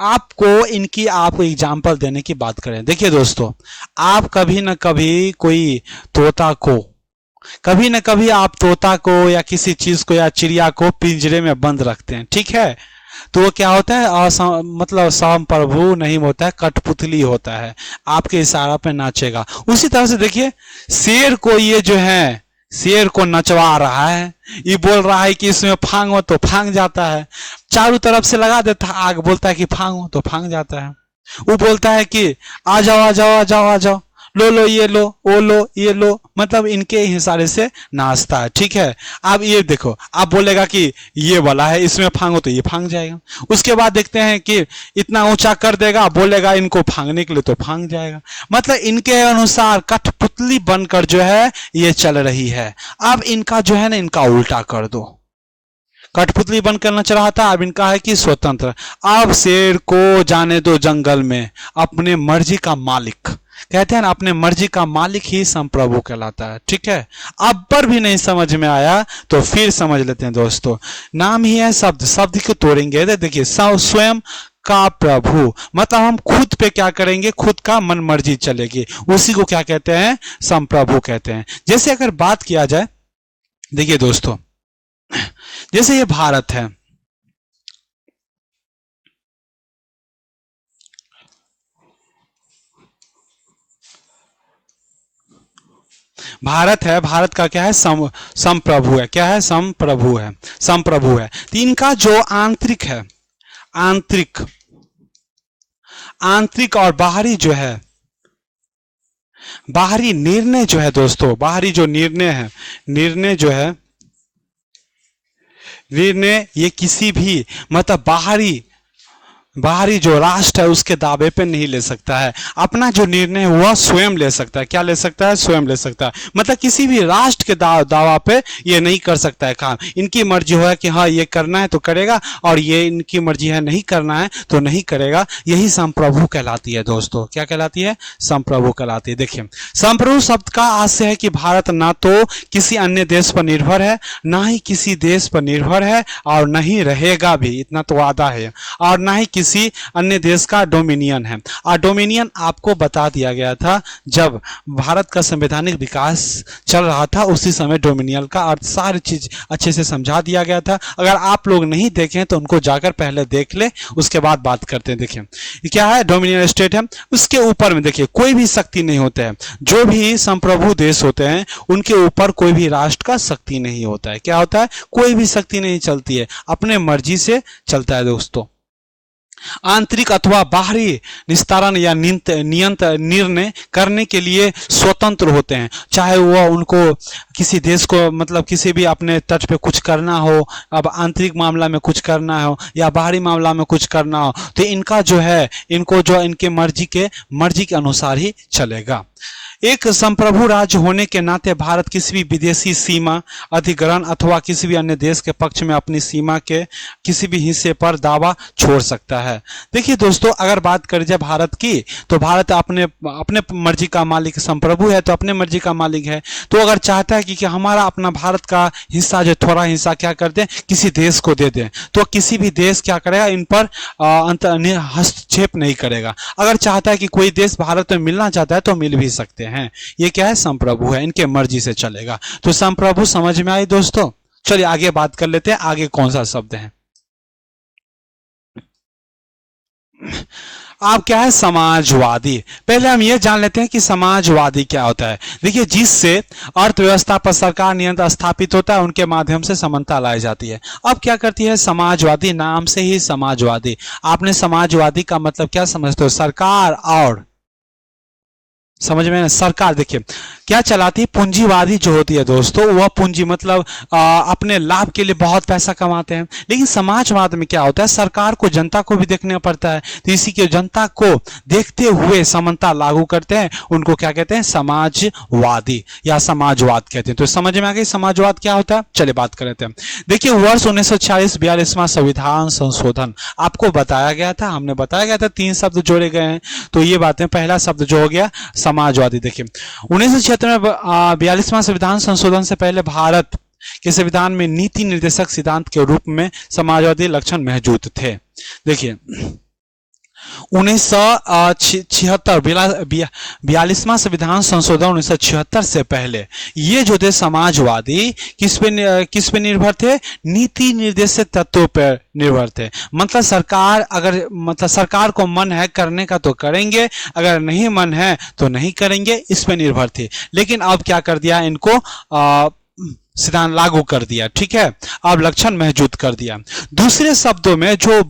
आपको एग्जाम्पल देने की बात करें। देखिए दोस्तों आप कभी ना कभी आप तोता को या किसी चीज को या चिड़िया को पिंजरे में बंद रखते हैं, ठीक है। तो वो क्या होता है, संप्रभु नहीं होता है, कठपुतली होता है, आपके इशारा पे नाचेगा। उसी तरह से देखिए शेर को ये जो है शेर को नचवा रहा है, ये बोल रहा है कि इसमें फांगो तो फांग जाता है, चारों तरफ से लगा देता है आग, बोलता है कि फांगो तो फांग जाता है। वो बोलता है कि आ जाओ आ जाओ आ जाओ आ जाओ, लो लो ये लो, वो लो ये लो, मतलब इनके इशारे से नाचता है। ठीक है, अब ये देखो, आप बोलेगा कि ये वाला है, इसमें फांगो तो ये फांग जाएगा। उसके बाद देखते हैं कि इतना ऊंचा कर देगा, बोलेगा इनको फांगने के लिए तो फांग जाएगा। मतलब इनके अनुसार कठपुतली बनकर जो है ये चल रही है। अब इनका जो है ना, इनका उल्टा कर दो। कठपुतली बनकर नच रहा था, अब इनका है कि स्वतंत्र। अब शेर को जाने दो जंगल में, अपने मर्जी का मालिक। कहते हैं ना, अपने मर्जी का मालिक ही संप्रभु कहलाता है। ठीक है, अब पर भी नहीं समझ में आया तो फिर समझ लेते हैं दोस्तों। नाम ही है शब्द, शब्द को तोड़ेंगे। देखिए, स्वयं का प्रभु, मतलब हम खुद पे क्या करेंगे, खुद का मन मर्जी चलेगी, उसी को क्या कहते हैं, संप्रभु कहते हैं। जैसे अगर बात किया जाए, देखिए दोस्तों, जैसे ये भारत है, भारत है, भारत का क्या है, संप्रभु है। क्या है, संप्रभु है, संप्रभु है। तो इनका जो आंतरिक है, आंतरिक आंतरिक और बाहरी जो है, बाहरी निर्णय जो है दोस्तों, बाहरी जो निर्णय है, निर्णय जो है, निर्णय ये किसी भी मतलब बाहरी जो राष्ट्र है उसके दावे पे नहीं ले सकता है। अपना जो निर्णय है वह स्वयं ले सकता है। क्या ले सकता है, स्वयं ले सकता है। मतलब किसी भी राष्ट्र के दावा पे ये नहीं कर सकता है काम। इनकी मर्जी हो कि हाँ ये करना है तो करेगा, और ये इनकी मर्जी है नहीं करना है तो नहीं करेगा। यही संप्रभु कहलाती है दोस्तों। क्या कहलाती है, संप्रभु कहलाती है। देखिए, संप्रभु शब्द का आशय है कि भारत ना तो किसी अन्य देश पर निर्भर है, ना ही किसी देश पर निर्भर है, और नहीं रहेगा भी, इतना तो वादा है, और ना ही किसी अन्य देश का डोमिनियन है। और डोमिनियन आपको बता दिया गया था जब भारत का संवैधानिक विकास चल रहा था, उसी समय डोमिनियन का अर्थ सारी चीज अच्छे से समझा दिया गया था। अगर आप लोग नहीं देखें तो उनको जाकर पहले देख ले, उसके बाद बात करते हैं। देखिए क्या है, डोमिनियन स्टेट है, उसके ऊपर में देखिए कोई भी शक्ति नहीं होता है। जो भी संप्रभु देश होते हैं उनके ऊपर कोई भी राष्ट्र का शक्ति नहीं होता है। क्या होता है, कोई भी शक्ति नहीं चलती है, अपने मर्जी से चलता है दोस्तों। आंतरिक अथवा बाहरी निस्तारण या निर्णय करने के लिए स्वतंत्र होते हैं। चाहे वो उनको किसी देश को मतलब किसी भी अपने तट पे कुछ करना हो, अब आंतरिक मामला में कुछ करना हो या बाहरी मामला में कुछ करना हो, तो इनका जो है, इनको जो इनके मर्जी के अनुसार ही चलेगा। एक संप्रभु राज्य होने के नाते भारत किसी भी विदेशी सीमा अधिग्रहण अथवा किसी भी अन्य देश के पक्ष में अपनी सीमा के किसी भी हिस्से पर दावा छोड़ सकता है। देखिए दोस्तों, अगर बात करें जाए भारत की, तो भारत अपने मर्जी का मालिक, संप्रभु है तो अपने मर्जी का मालिक है। तो अगर चाहता है कि हमारा अपना भारत का हिस्सा जो थोड़ा हिस्सा क्या कर दें, किसी देश को दे दें, तो किसी भी देश क्या करेगा, इन पर हस्तक्षेप नहीं करेगा। अगर चाहता है कि कोई देश भारत में मिलना चाहता है तो मिल भी सकते हैं। ये क्या है, संप्रभु है, इनके मर्जी से चलेगा। तो संप्रभु समझ में आई दोस्तों। चलिए आगे बात कर लेते हैं, आगे कौन सा शब्द है। आप क्या है, समाजवादी। पहले हम ये जान लेते हैं कि समाजवादी क्या होता है। देखिए, जिससे अर्थव्यवस्था पर सरकार नियंत्रण स्थापित होता है, उनके माध्यम से समानता लाई जाती है। अब क्या करती है समाजवादी, नाम से ही समाजवादी। आपने समाजवादी का मतलब क्या समझते हो, सरकार और समझ में, सरकार देखिए क्या चलाती है, पूंजीवादी जो होती है दोस्तों, वह पूंजी मतलब अपने लाभ के लिए बहुत पैसा कमाते हैं। लेकिन समाजवाद में क्या होता है, सरकार को जनता को भी देखना पड़ता है, तो इसी के जनता को देखते हुए समानता लागू करते हैं, उनको क्या कहते हैं, समाजवादी या समाजवाद कहते हैं। तो समझ में आ गई समाजवाद क्या होता है। चलिए बात कर लेते हैं। देखिए, वर्ष 1946-42वां संविधान संशोधन आपको बताया गया था, हमने बताया गया था 3 शब्द जोड़े गए हैं। तो ये बातें, पहला शब्द जो हो गया समाजवादी। देखिए, 1946 में संविधान संशोधन से पहले भारत के संविधान में नीति निर्देशक सिद्धांत के रूप में समाजवादी लक्षण मौजूद थे। देखिए, 1976 संविधान संशोधन 1976 से पहले ये जो थे समाजवादी किस पे निर्भर थे, नीति निर्देशित तत्वों पर निर्भर थे। मतलब सरकार को मन है करने का तो करेंगे, अगर नहीं मन है तो नहीं करेंगे, इस पे निर्भर थे। लेकिन अब क्या कर दिया, इनको सिद्धांत लागू कर दिया, ठीक है, अब लक्षण महजूद कर दिया। दूसरे शब्दों में जो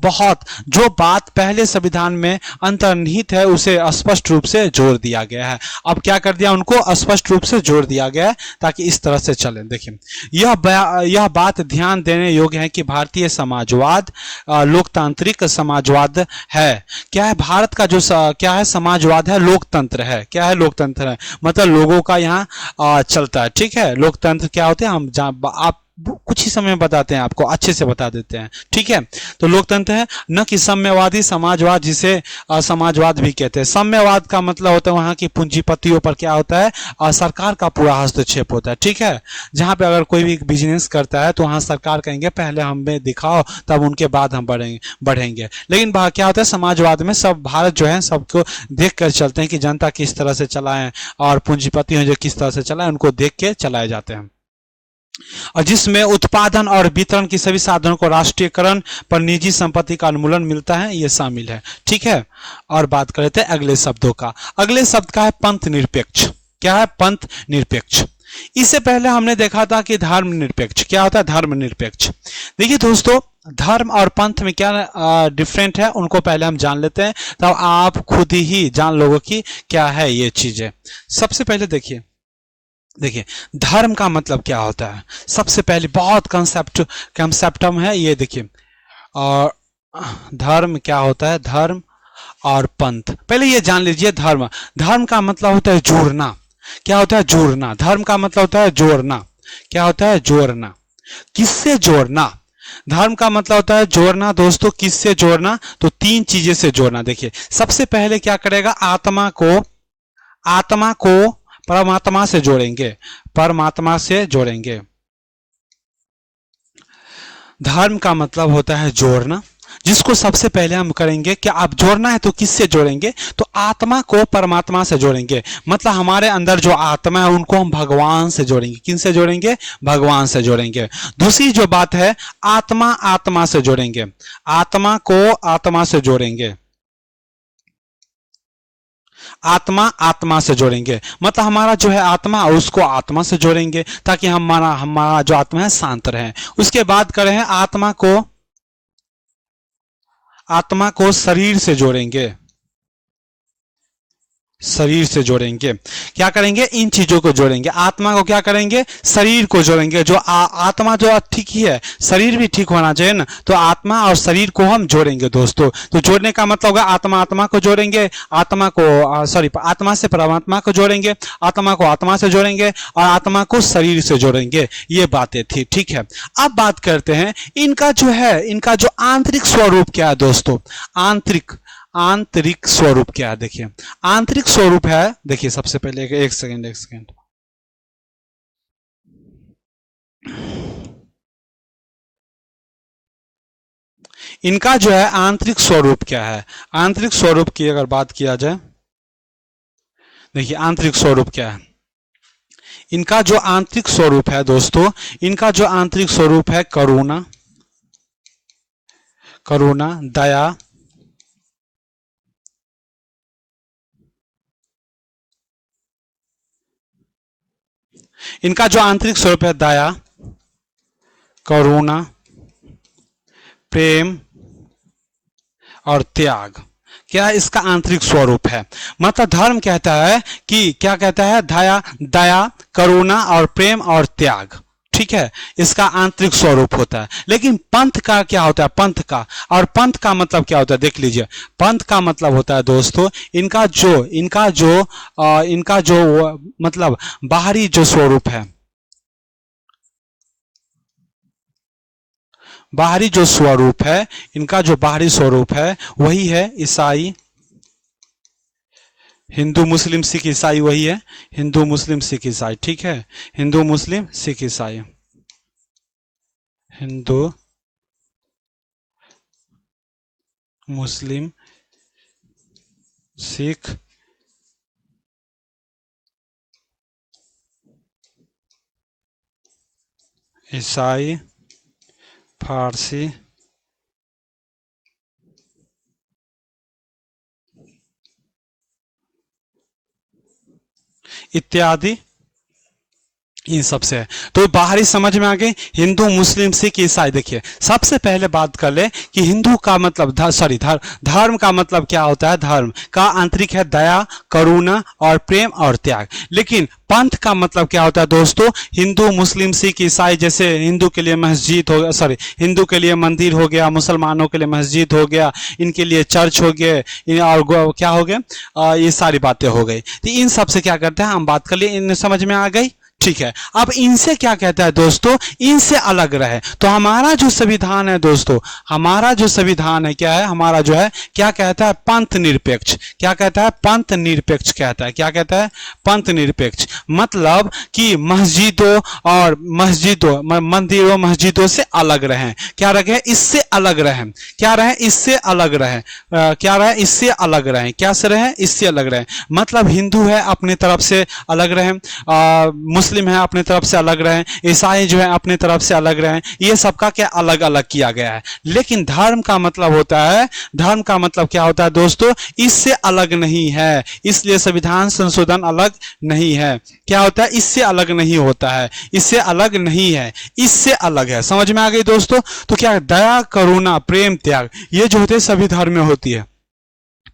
बात पहले संविधान में अंतर्निहित है उसे स्पष्ट रूप से जोड़ दिया गया है। अब क्या कर दिया, उनको स्पष्ट रूप से जोड़ दिया गया है ताकि इस तरह से चले। देखिए यह बात ध्यान देने योग्य है कि भारतीय समाजवाद लोकतांत्रिक समाजवाद है। क्या है भारत का जो क्या है समाजवाद है, लोकतंत्र है। क्या है, लोकतंत्र है, मतलब लोगों का यहाँ चलता है, ठीक है। लोकतंत्र क्या होते हैं हम आप कुछ ही समय में बताते हैं, आपको अच्छे से बता देते हैं, ठीक है। तो लोकतंत्र है, न कि साम्यवादी समाजवाद जिसे समाजवाद भी कहते हैं। साम्यवाद का मतलब होता है वहां की पूंजीपतियों पर क्या होता है, सरकार का पूरा हस्तक्षेप होता है, ठीक है। जहां पे अगर कोई भी बिजनेस करता है तो वहां सरकार कहेंगे पहले हमें दिखाओ तब उनके बाद हम बढ़ेंगे। लेकिन क्या होता है समाजवाद में सब भारत जो है सबको देख कर चलते हैं कि जनता किस तरह से चलाएं और पूंजीपति जो किस तरह से चलाएं उनको देख के चलाए जाते हैं। और जिसमें उत्पादन और वितरण की सभी साधनों को राष्ट्रीयकरण पर निजी संपत्ति का उन्मूलन मिलता है, ये शामिल है, ठीक है। और बात कर लेते हैं अगले शब्दों का। अगले शब्द का है पंथ निरपेक्ष। क्या है, पंथ निरपेक्ष। इससे पहले हमने देखा था कि धर्म निरपेक्ष। क्या होता है, धर्म निरपेक्ष। देखिए दोस्तों, धर्म और पंथ में क्या डिफरेंट है उनको पहले हम जान लेते हैं, तब आप खुद ही जान लोगे कि क्या है ये चीजें। सबसे पहले देखिए धर्म का मतलब क्या होता है। सबसे पहले बहुत कंसेप्टम है ये, देखिए। और धर्म क्या होता है, धर्म और पंथ, पहले ये जान लीजिए। धर्म का मतलब होता है जोड़ना। क्या होता है, जोड़ना। धर्म का मतलब होता है जोड़ना। क्या होता है, जोड़ना। किससे जोड़ना, धर्म का मतलब होता है जोड़ना दोस्तों। किससे जोड़ना, तो तीन चीजें से जोड़ना। देखिए सबसे पहले क्या करेगा, आत्मा को परमात्मा से जोड़ेंगे, परमात्मा से जोड़ेंगे। धर्म का मतलब होता है जोड़ना, जिसको सबसे पहले हम करेंगे कि आप जोड़ना है तो किससे जोड़ेंगे, तो आत्मा को परमात्मा से जोड़ेंगे। मतलब हमारे अंदर जो आत्मा है उनको हम भगवान से जोड़ेंगे। किन से जोड़ेंगे, भगवान से जोड़ेंगे। दूसरी जो बात है, आत्मा से जोड़ेंगे। आत्मा को आत्मा से जोड़ेंगे, आत्मा से जोड़ेंगे। मतलब हमारा जो है आत्मा, उसको आत्मा से जोड़ेंगे ताकि हमारा जो आत्मा है शांत रहे। उसके बाद करें आत्मा को शरीर से जोड़ेंगे, शरीर से जोड़ेंगे। क्या करेंगे, इन चीजों को जोड़ेंगे। आत्मा को क्या करेंगे, शरीर को जोड़ेंगे। जो आत्मा जो ठीक ही है, शरीर भी ठीक होना चाहिए ना, तो आत्मा और शरीर को हम जोड़ेंगे दोस्तों। तो जोड़ने का मतलब होगा आत्मा को जोड़ेंगे, आत्मा से परमात्मा को जोड़ेंगे, आत्मा को आत्मा से जोड़ेंगे और आत्मा को शरीर से जोड़ेंगे। ये बातें थी, ठीक है। अब बात करते हैं इनका जो आंतरिक स्वरूप क्या है दोस्तों। आंतरिक स्वरूप क्या है, देखिए आंतरिक स्वरूप है। देखिए सबसे पहले एक सेकेंड। इनका जो है आंतरिक स्वरूप क्या है, आंतरिक स्वरूप की अगर बात किया जाए, देखिए आंतरिक स्वरूप क्या है। इनका जो आंतरिक स्वरूप है दोस्तों, इनका जो आंतरिक स्वरूप है करुणा, दया, इनका जो आंतरिक स्वरूप है दया, करुणा, प्रेम और त्याग। क्या इसका आंतरिक स्वरूप है। मतलब धर्म कहता है कि क्या कहता है, दया, करुणा और प्रेम और त्याग, ठीक है, इसका आंतरिक स्वरूप होता है। लेकिन पंथ का क्या होता है, पंथ का मतलब क्या होता है, देख लीजिए। पंथ का मतलब होता है दोस्तों, इनका जो मतलब बाहरी जो स्वरूप है, बाहरी जो स्वरूप है, इनका जो बाहरी स्वरूप है वही है ईसाई, हिंदू मुस्लिम सिख ईसाई, वही है हिंदू मुस्लिम सिख ईसाई, ठीक है। हिंदू मुस्लिम सिख ईसाई, हिंदू मुस्लिम सिख ईसाई, फारसी, इत्यादि इन सबसे है। तो बाहरी समझ में आ गई, हिंदू मुस्लिम सिख ईसाई। देखिए सबसे पहले बात कर ले कि हिंदू का मतलब धर्म का मतलब क्या होता है। धर्म का आंतरिक है दया, करुणा और प्रेम और त्याग। लेकिन पंथ का मतलब क्या होता है दोस्तों। हिंदू मुस्लिम सिख ईसाई, जैसे हिंदू के लिए मस्जिद हो गया, हिंदू के लिए मंदिर हो गया, मुसलमानों के लिए मस्जिद हो गया, इनके लिए चर्च हो गए, और क्या हो गया, ये सारी बातें हो गई। तो इन सबसे क्या करते हैं हम बात कर लिए, इन समझ में आ गई। ठीक है, अब इनसे क्या कहता है दोस्तों, इनसे अलग रहे। तो हमारा जो संविधान है दोस्तों, हमारा जो संविधान है क्या है, हमारा जो है क्या कहता है, पंथ निरपेक्ष। क्या कहता है, पंथ निरपेक्ष कहता है। क्या कहता है, पंथ निरपेक्ष। मतलब कि मंदिरों मस्जिदों से अलग रहें। क्या रहे, इससे अलग रहें। क्या रहे, इससे अलग रहें। क्या रहे, इससे अलग रहें। क्या से रहें, इससे अलग रहें। मतलब हिंदू है अपनी तरफ से अलग रहें, मुस्लिम है अपनी तरफ से अलग रहें, ईसाई जो है अपनी तरफ से अलग रहें। ये सबका क्या अलग अलग किया गया है। लेकिन धर्म का मतलब होता है, धर्म का मतलब क्या होता है दोस्तों, इससे अलग नहीं है। इसलिए संविधान संशोधन अलग नहीं है। क्या होता है, इससे अलग नहीं होता है, इससे अलग नहीं है, इससे अलग है। समझ में आ गई दोस्तों। तो क्या दया, करुणा, प्रेम, त्याग, ये जो होते हैं सभी धर्म में होती है।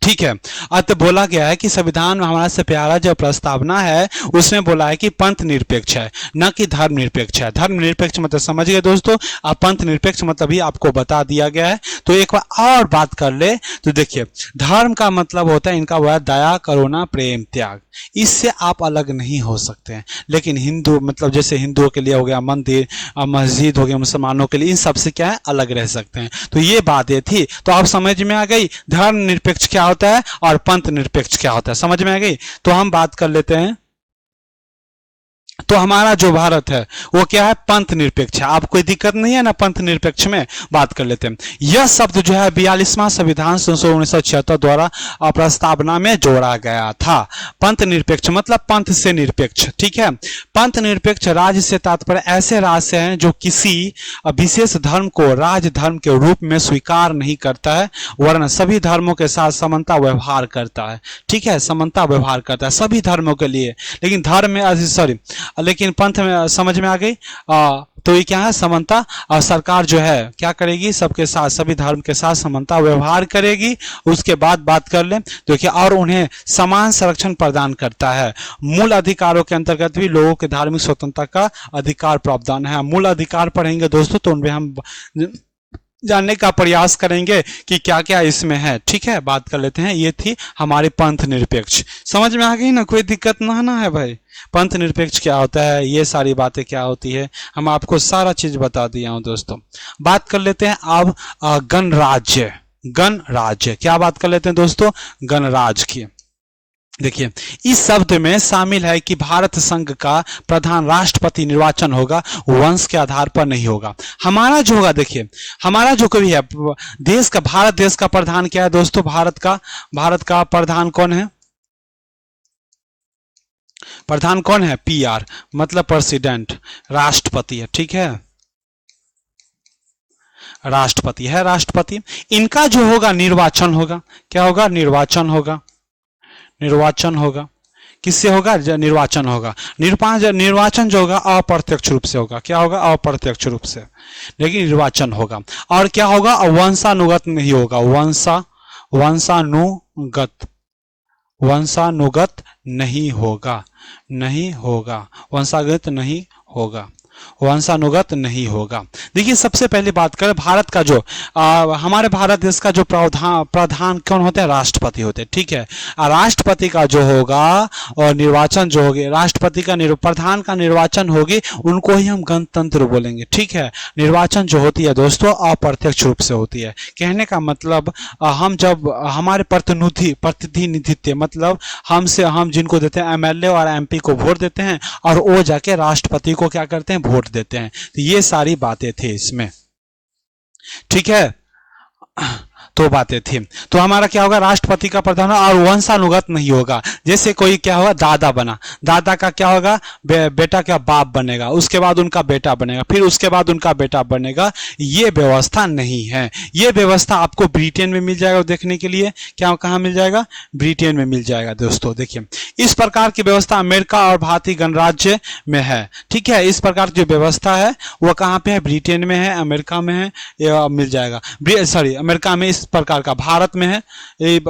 ठीक है, अतः बोला गया है कि संविधान में हमारा से प्यारा जो प्रस्तावना है उसमें बोला है कि पंथ निरपेक्ष है, न कि धर्म निरपेक्ष है। धर्म निरपेक्ष मतलब समझ गए दोस्तों, अब पंथ निरपेक्ष मतलब ही आपको बता दिया गया है। तो एक बार और बात कर ले तो देखिए, धर्म का मतलब होता है इनका वह दया, करुणा, प्रेम, त्याग। इससे आप अलग नहीं हो सकते हैं। लेकिन हिंदू मतलब जैसे हिंदुओं के लिए हो गया मंदिर, मस्जिद हो गया, मुसलमानों के लिए इन सबसे क्या है, अलग रह सकते हैं। तो ये बातें थी, तो आप समझ में आ गई धर्म निरपेक्ष क्या होता है और पंथ निरपेक्ष क्या होता है। समझ में आ गई। तो हम बात कर लेते हैं। तो हमारा जो भारत है वो क्या है, पंथ निरपेक्ष है। आप कोई दिक्कत नहीं है ना, पंथ निरपेक्ष में बात कर लेते हैं। यह शब्द जो है 42वां संविधान संशोधन 1976 द्वारा प्रस्तावना में जोड़ा गया था। पंथ निरपेक्ष मतलब पंथ से निरपेक्ष। ठीक है, पंथ निरपेक्ष राज्य से तात्पर्य ऐसे राज्य हैं जो किसी विशेष धर्म को राज्य धर्म के रूप में स्वीकार नहीं करता है, वरन सभी धर्मों के साथ समानता व्यवहार करता है। ठीक है, समानता व्यवहार करता है सभी धर्मों के लिए। लेकिन धर्म में लेकिन पंथ में समझ में आ गई। तो ये क्या है, समानता। और सरकार जो है क्या करेगी, सबके साथ सभी धर्म के साथ समानता व्यवहार करेगी। उसके बाद बात कर ले तो क्या, और उन्हें समान संरक्षण प्रदान करता है। मूल अधिकारों के अंतर्गत भी लोगों के धार्मिक स्वतंत्रता का अधिकार प्रावधान है। मूल अधिकार पढ़ेंगे दोस्तों तो उनमें हम जानने का प्रयास करेंगे कि क्या क्या इसमें है। ठीक है, बात कर लेते हैं। ये थी हमारी पंथ निरपेक्ष। समझ में आ गई ना, कोई दिक्कत ना है भाई। पंथ निरपेक्ष क्या होता है, ये सारी बातें क्या होती है, हम आपको सारा चीज बता दिया हूं दोस्तों। बात कर लेते हैं अब गणराज्य। गणराज्य क्या बात कर लेते हैं दोस्तों, गणराज्य की। देखिए, इस शब्द में शामिल है कि भारत संघ का प्रधान राष्ट्रपति निर्वाचन होगा, वंश के आधार पर नहीं होगा। हमारा जो होगा, देखिए हमारा जो कभी है देश का, भारत देश का प्रधान क्या है दोस्तों, भारत का प्रधान कौन है, प्रधान कौन है, पीआर मतलब प्रेसिडेंट, राष्ट्रपति है। ठीक है, राष्ट्रपति है, राष्ट्रपति। इनका जो होगा निर्वाचन होगा, क्या होगा, निर्वाचन होगा। निर्वाचन होगा किससे होगा, निर्वाचन होगा। निर्वाचन जो होगा अप्रत्यक्ष रूप से होगा। क्या होगा, अप्रत्यक्ष रूप से, लेकिन निर्वाचन होगा। और क्या होगा, वंशानुगत नहीं होगा। वंशानुगत नहीं होगा, नहीं होगा, वंशागत नहीं होगा, वंशानुगत नहीं होगा। देखिए सबसे पहले बात करें भारत का जो हमारे भारत देश का जो प्रधान कौन होते हैं, राष्ट्रपति होते हैं। ठीक है, राष्ट्रपति का जो होगा और निर्वाचन जो होगी, राष्ट्रपति का प्रधान का निर्वाचन होगी, उनको ही हम गणतंत्र बोलेंगे। ठीक है, निर्वाचन जो होती है दोस्तों अप्रत्यक्ष रूप से होती है। कहने का मतलब हम जब हमारे प्रतिनिधित्व मतलब हम जिनको देते हैं एमएलए और एमपी को वोट देते हैं और वो जाके राष्ट्रपति को क्या करते हैं, वोट देते हैं। तो ये सारी बातें थी इसमें। ठीक है, तो बातें थी। तो हमारा क्या होगा, राष्ट्रपति का प्रधान और वंशानुगत नहीं होगा। जैसे कोई क्या होगा, दादा बना, दादा का क्या होगा, बेटा क्या बाप बनेगा, उसके बाद उनका बेटा बनेगा, फिर उसके बाद उनका बेटा बनेगा। ये व्यवस्था नहीं है। ये व्यवस्था आपको ब्रिटेन में मिल जाएगा देखने के लिए। क्या कहाँ मिल जाएगा, ब्रिटेन में मिल जाएगा दोस्तों। देखिए इस प्रकार की व्यवस्था अमेरिका और भारतीय गणराज्य में है। ठीक है, इस प्रकार की जो व्यवस्था है वो कहाँ पे है, ब्रिटेन में है, अमेरिका में है, ये मिल जाएगा। सॉरी, अमेरिका में इस प्रकार का, भारत में है,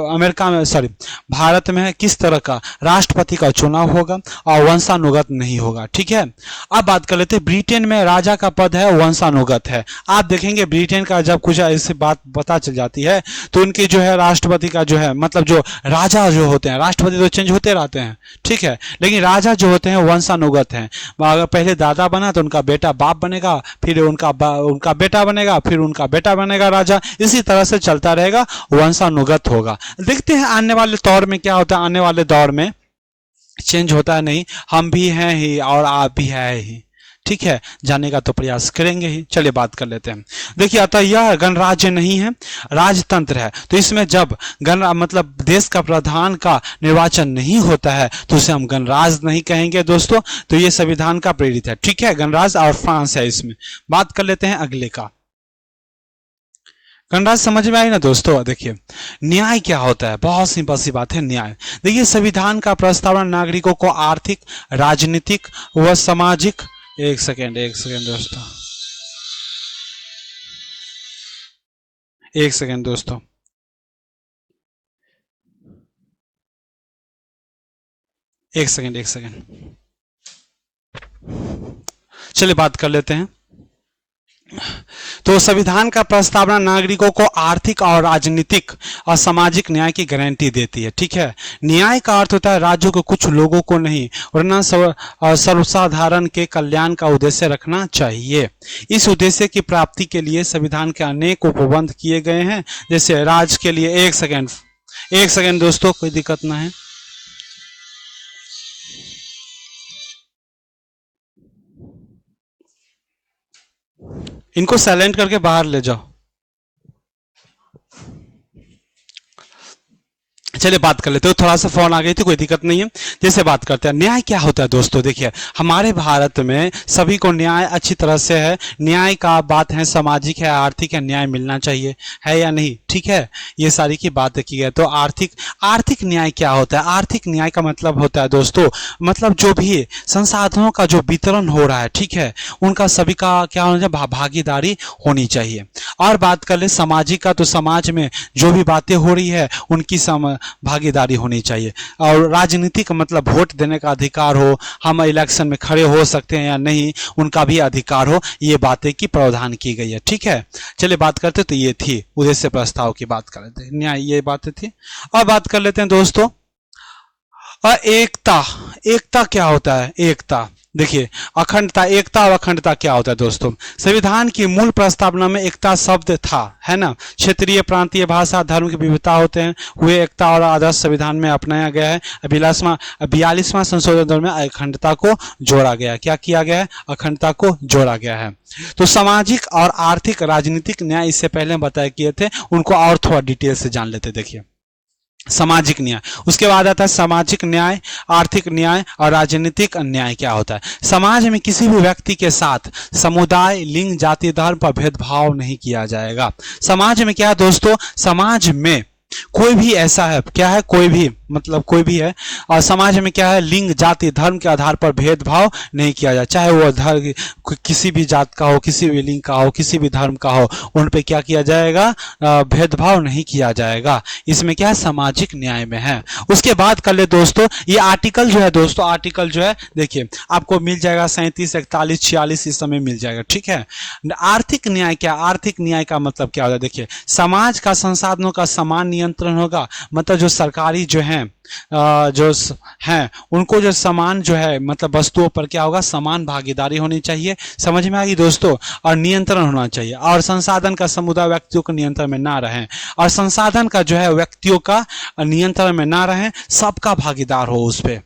अमेरिका में सॉरी भारत में है, किस तरह का, राष्ट्रपति का चुनाव होगा और वंशानुगत नहीं होगा। ठीक है, अब बात कर लेते हैं ब्रिटेन में राजा का पद है, वंशानुगत है। आप देखेंगे ब्रिटेन का जब कुछ ऐसी बात पता चल जाती है तो उनकी जो है राष्ट्रपति का जो है मतलब जो राजा जो होते हैं, राष्ट्रपति तो चेंज होते रहते हैं, ठीक है, लेकिन राजा जो होते हैं वंशानुगत हैं। अगर पहले दादा बना तो उनका बेटा बाप बनेगा, फिर उनका बेटा बनेगा, फिर उनका बेटा बनेगा राजा, इसी तरह से चलता रहेगा, वंशानुगत होगा। देखते हैं आने वाले दौर में क्या होता है। आने वाले दौर में चेंज होता है नहीं, हम भी हैं ही और आप भी है ही। ठीक है, जाने का तो प्रयास करेंगे ही। चलिए बात कर लेते हैं। देखिए अतः यह गणराज्य नहीं है, राजतंत्र है। तो इसमें जब मतलब देश का प्रधान का निर्वाचन नहीं होता है तो उसे हम गणराज्य नहीं कहेंगे दोस्तों। तो ये संविधान का प्रेरित है। ठीक है, गणराज्य और फ्रांस है। इसमें बात कर लेते हैं अगले का। गणराज्य समझ में आई ना दोस्तों। देखिए न्याय क्या होता है, बहुत सिंपल सी बात है, न्याय। देखिए संविधान का प्रस्तावना नागरिकों को आर्थिक, राजनीतिक व सामाजिक, एक सेकेंड दोस्तों, एक सेकेंड दोस्तों, एक सेकेंड, चलिए बात कर लेते हैं। तो संविधान का प्रस्तावना नागरिकों को आर्थिक और राजनीतिक और सामाजिक न्याय की गारंटी देती है। ठीक है, न्याय का अर्थ होता है राज्यों को कुछ लोगों को नहीं वरना सर्वसाधारण के कल्याण का उद्देश्य रखना चाहिए। इस उद्देश्य की प्राप्ति के लिए संविधान के अनेक उपबंध किए गए हैं। जैसे राज्य के लिए, एक सेकेंड दोस्तों, कोई दिक्कत ना है। इनको साइलेंट करके बाहर ले जाओ। चलिए बात कर लेते हो, थोड़ा सा फोन आ गई थी, कोई दिक्कत नहीं है। जैसे बात करते हैं न्याय क्या होता है दोस्तों। देखिए हमारे भारत में सभी को न्याय अच्छी तरह से है। न्याय का बात है, सामाजिक है, आर्थिक है, न्याय मिलना चाहिए, है या नहीं। ठीक है, ये सारी की बात की है। तो आर्थिक न्याय क्या होता है। आर्थिक न्याय का मतलब होता है दोस्तों, मतलब जो भी संसाधनों का जो वितरण हो रहा है, ठीक है, उनका सभी का क्या होना चाहिए, भागीदारी होनी चाहिए। और बात कर ले सामाजिक का, तो समाज में जो भी बातें हो रही है उनकी भागीदारी होनी चाहिए। और राजनीतिक मतलब वोट देने का अधिकार हो, हम इलेक्शन में खड़े हो सकते हैं या नहीं, उनका भी अधिकार हो, ये बातें की प्रावधान की गई है। ठीक है, चलिए बात करते, तो ये थी उद्देश्य प्रस्ताव की बात कर लेते हैं, न्याय, ये बातें थी। और बात कर लेते हैं दोस्तों एकता क्या होता है। एकता, देखिए अखंडता, एकता और अखंडता क्या होता है दोस्तों। संविधान की मूल प्रस्तावना में एकता शब्द था, है ना। क्षेत्रीय, प्रांतीय, भाषा, धर्म की विविधता होते हैं हुए एकता और आदर्श संविधान में अपनाया गया है। 42वां संशोधन में अखंडता को जोड़ा गया। क्या किया गया है, अखंडता को जोड़ा गया है। तो सामाजिक और आर्थिक राजनीतिक न्याय इससे पहले बताया किए थे, उनको और थोड़ा डिटेल से जान लेते। देखिए सामाजिक न्याय, उसके बाद आता है सामाजिक न्याय, आर्थिक न्याय और राजनीतिक न्याय क्या होता है। समाज में किसी भी व्यक्ति के साथ समुदाय, लिंग, जाति, धर्म पर भेदभाव नहीं किया जाएगा। समाज में क्या है दोस्तों, समाज में कोई भी ऐसा है, क्या है, कोई भी मतलब कोई भी है, और समाज में क्या है, लिंग, जाति, धर्म के आधार पर भेदभाव नहीं किया जाए। चाहे वो धर्म किसी भी जात का हो, किसी भी लिंग का हो, किसी भी धर्म का हो, उन पे क्या किया जाएगा, भेदभाव नहीं किया जाएगा। इसमें क्या है, सामाजिक न्याय में है। उसके बाद कर ले दोस्तों, ये आर्टिकल जो है दोस्तों, आर्टिकल जो है देखिए आपको मिल जाएगा 37, 41, 46 इस समय मिल जाएगा। ठीक है, आर्थिक न्याय क्या, आर्थिक न्याय का मतलब क्या होता है। देखिए समाज का संसाधनों का समान नियंत्रण होगा, मतलब जो सरकारी जो है जो हैं उनको जो समान जो है मतलब वस्तुओं पर क्या होगा, समान भागीदारी होनी चाहिए। समझ में आ गई दोस्तों। और नियंत्रण होना चाहिए, और संसाधन का समुदाय व्यक्तियों के नियंत्रण में ना रहे, और संसाधन का जो है व्यक्तियों का नियंत्रण में ना रहे, सबका भागीदार हो उस पे।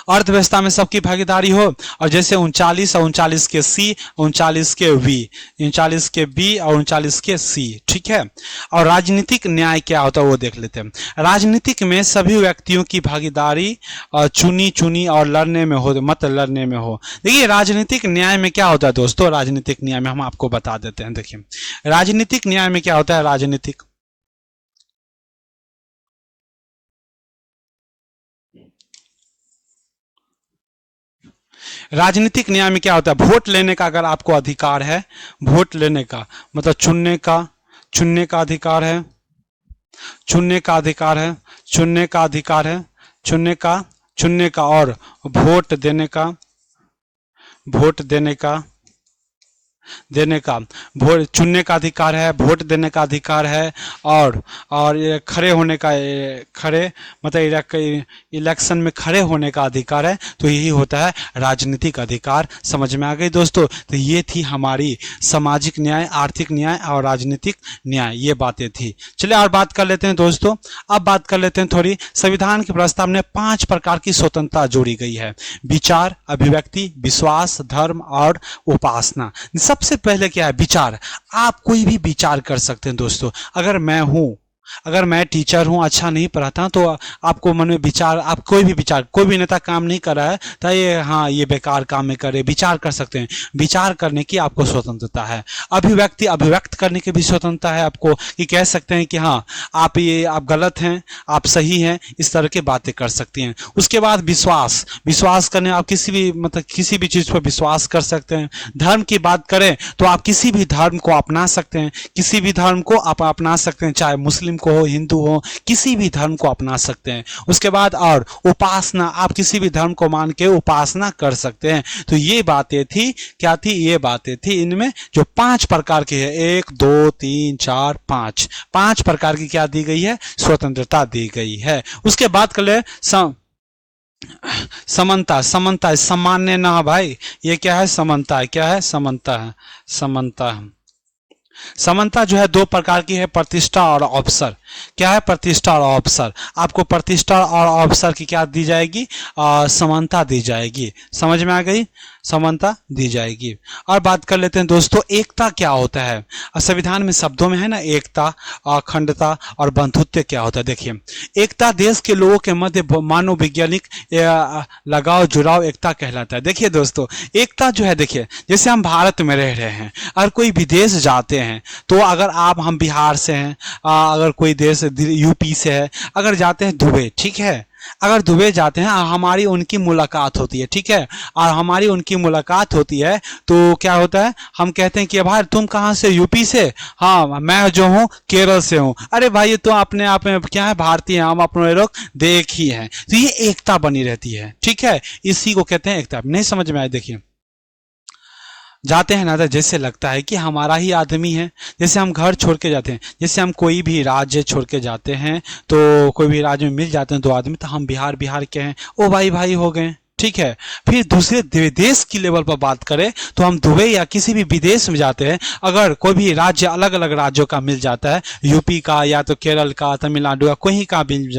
अर्थव्यवस्था में सबकी भागीदारी हो, और जैसे 39 और 39 के सी, 39 के वी, 39 के बी और 39 के सी, ठीक है। और राजनीतिक न्याय क्या होता है वो देख लेते हैं। राजनीतिक में सभी व्यक्तियों की भागीदारी चुनी चुनी और लड़ने में हो, मत लड़ने में हो। देखिए राजनीतिक न्याय में क्या होता है दोस्तों, राजनीतिक न्याय में हम आपको बता देते हैं। देखिए राजनीतिक न्याय में क्या होता है, राजनीतिक न्याय में क्या होता है, वोट लेने का अगर आपको अधिकार है, वोट लेने का मतलब चुनने का अधिकार है, चुनने का अधिकार है, चुनने का अधिकार है, चुनने का और वोट देने का वोट चुनने का अधिकार है, वोट देने का अधिकार है, और ये खड़े होने का, खड़े मतलब इलेक्शन में खड़े होने का अधिकार है। तो यही होता है राजनीतिक अधिकार। समझ में आ गई दोस्तों। तो ये थी हमारी सामाजिक न्याय, आर्थिक न्याय और राजनीतिक न्याय, ये बातें थी। चलिए और बात कर लेते हैं दोस्तों। अब बात कर लेते हैं थोड़ी, संविधान के प्रस्ताव में 5 प्रकार की स्वतंत्रता जोड़ी गई है: विचार, अभिव्यक्ति, विश्वास, धर्म और उपासना। सबसे पहले क्या है, विचार। आप कोई भी विचार कर सकते हैं दोस्तों। अगर मैं टीचर हूं, अच्छा नहीं पढ़ाता तो आपको मन में विचार, आप कोई भी विचार, कोई भी नेता काम नहीं कर रहा है तो ये बेकार काम में करे, विचार कर सकते हैं। विचार करने की आपको स्वतंत्रता है। अभिव्यक्ति, अभिव्यक्त करने की भी स्वतंत्रता है आपको, कि कह सकते हैं कि हाँ आप गलत हैं, आप सही हैं, इस तरह की बातें कर सकती हैं। उसके बाद विश्वास करने, आप किसी भी चीज पर विश्वास कर सकते हैं। धर्म की बात करें तो आप किसी भी धर्म को अपना सकते हैं, किसी भी धर्म को आप अपना सकते हैं, चाहे मुस्लिम को हो, हिंदू हो, किसी भी धर्म को अपना सकते हैं। उसके बाद और उपासना, आप किसी भी धर्म को मान के उपासना कर सकते हैं। तो ये बातें थी, क्या थी, ये बातें थी इनमें जो 5 प्रकार की है, 1 2 3 4 5 प्रकार की क्या दी गई है, स्वतंत्रता दी गई है। उसके बाद कर ले समानता। सामान्य ना भाई, ये क्या है, समानता है। क्या है, समानता है। समानता जो है 2 प्रकार की है, प्रतिष्ठा और अवसर। क्या है, प्रतिष्ठा और अवसर। आपको प्रतिष्ठा और अवसर की क्या दी जाएगी, समानता दी जाएगी। समझ में आ गई, समानता दी जाएगी। और बात कर लेते हैं दोस्तों, एकता क्या होता है। संविधान में शब्दों में है ना, एकता, अखंडता और बंधुत्व क्या होता है। देखिए एकता देश के लोगों के मध्य मानववैज्ञानिक लगाव, जुड़ाव, एकता कहलाता है। देखिए दोस्तों, एकता जो है, देखिए जैसे हम भारत में रह रहे हैं, अगर कोई विदेश जाते हैं तो अगर हम बिहार से हैं, अगर कोई देश यूपी से है, अगर जाते हैं दुबई, ठीक है, अगर दुबई जाते हैं, हमारी उनकी मुलाकात होती है, ठीक है, और हमारी उनकी मुलाकात होती है तो क्या होता है, हम कहते हैं कि भाई तुम कहाँ से, यूपी से, हाँ मैं जो हूँ केरल से हूँ। अरे भाई ये तो अपने आप में क्या है, भारतीय, हम अपने लोग देख ही हैं। तो ये एकता बनी रहती है, ठीक है, इसी को कहते हैं एकता। नहीं समझ में आए, देखिए जाते हैं ना तो जैसे लगता है कि हमारा ही आदमी है। जैसे हम घर छोड़ के जाते हैं, जैसे हम कोई भी राज्य छोड़ के जाते हैं, तो कोई भी राज्य में मिल जाते हैं 2 आदमी, तो हम बिहार के हैं, ओ भाई हो गए, ठीक है। फिर दूसरे देश की लेवल पर बात करें तो हम दुबई या किसी भी विदेश में जाते हैं, अगर कोई भी राज्य अलग अलग राज्यों का मिल जाता है, यूपी का या तो केरल का, तमिलनाडु का, कोई का मिल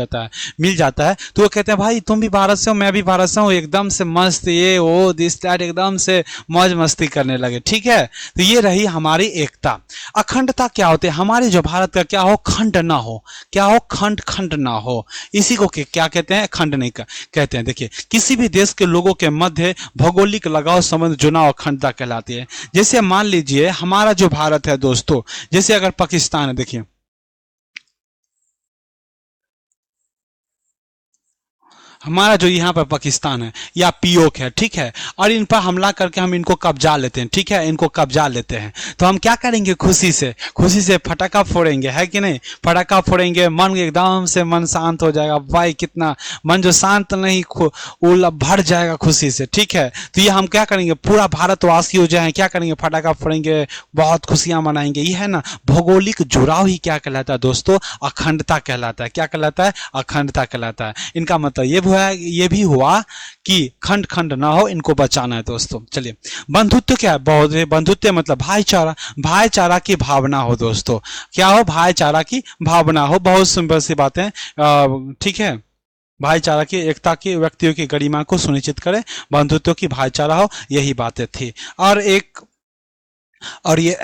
जाता है तो वो कहते हैं भाई तुम भी भारत से हो, मैं भी भारत से हूँ, एकदम से मस्त, ये वो दिस दैट, एकदम से मौज मस्ती करने लगे, ठीक है। तो ये रही हमारी एकता। अखंडता क्या होती है, हमारे जो भारत का क्या हो, खंड ना हो, क्या हो, खंड ना हो, इसी को क्या कहते हैं, खंड नहीं कहते हैं। देखिए किसी भी देश के लोगों के मध्य भौगोलिक लगाव, संबंध, जुड़ाव, अखंडता कहलाती है। जैसे मान लीजिए हमारा जो भारत है दोस्तों, जैसे अगर पाकिस्तान है, देखिए हमारा जो यहाँ पर पाकिस्तान है या पीओक है, ठीक है, और इन पर हमला करके हम इनको कब्जा लेते हैं, ठीक है, इनको कब्जा लेते हैं, तो हम क्या करेंगे, खुशी से फटाका फोड़ेंगे, है कि नहीं, फटाका फोड़ेंगे, मन एकदम से मन शांत हो जाएगा भाई, कितना मन जो शांत नहीं भर जाएगा खुशी से, ठीक है। तो ये हम क्या करेंगे, पूरा भारतवासी हो जाए, क्या करेंगे, फटाका फोड़ेंगे, बहुत खुशियां मनाएंगे। ये है ना भौगोलिक जुड़ाव, ही क्या कहलाता है दोस्तों, अखंडता कहलाता है। क्या कहलाता है, अखंडता कहलाता है। इनका मतलब ये भी हुआ कि खंड ना हो, इनको बचाना है दोस्तों। चलिए बंधुत्व क्या है, बंधुत्व मतलब भाईचारा की भावना हो दोस्तों, क्या हो, भाईचारा की भावना हो। बहुत सिंपल सी बातें, ठीक है। भाईचारा की, एकता की, व्यक्तियों की गरिमा को सुनिश्चित करे, बंधुत्व की भाईचारा हो, यही बातें थी। और ये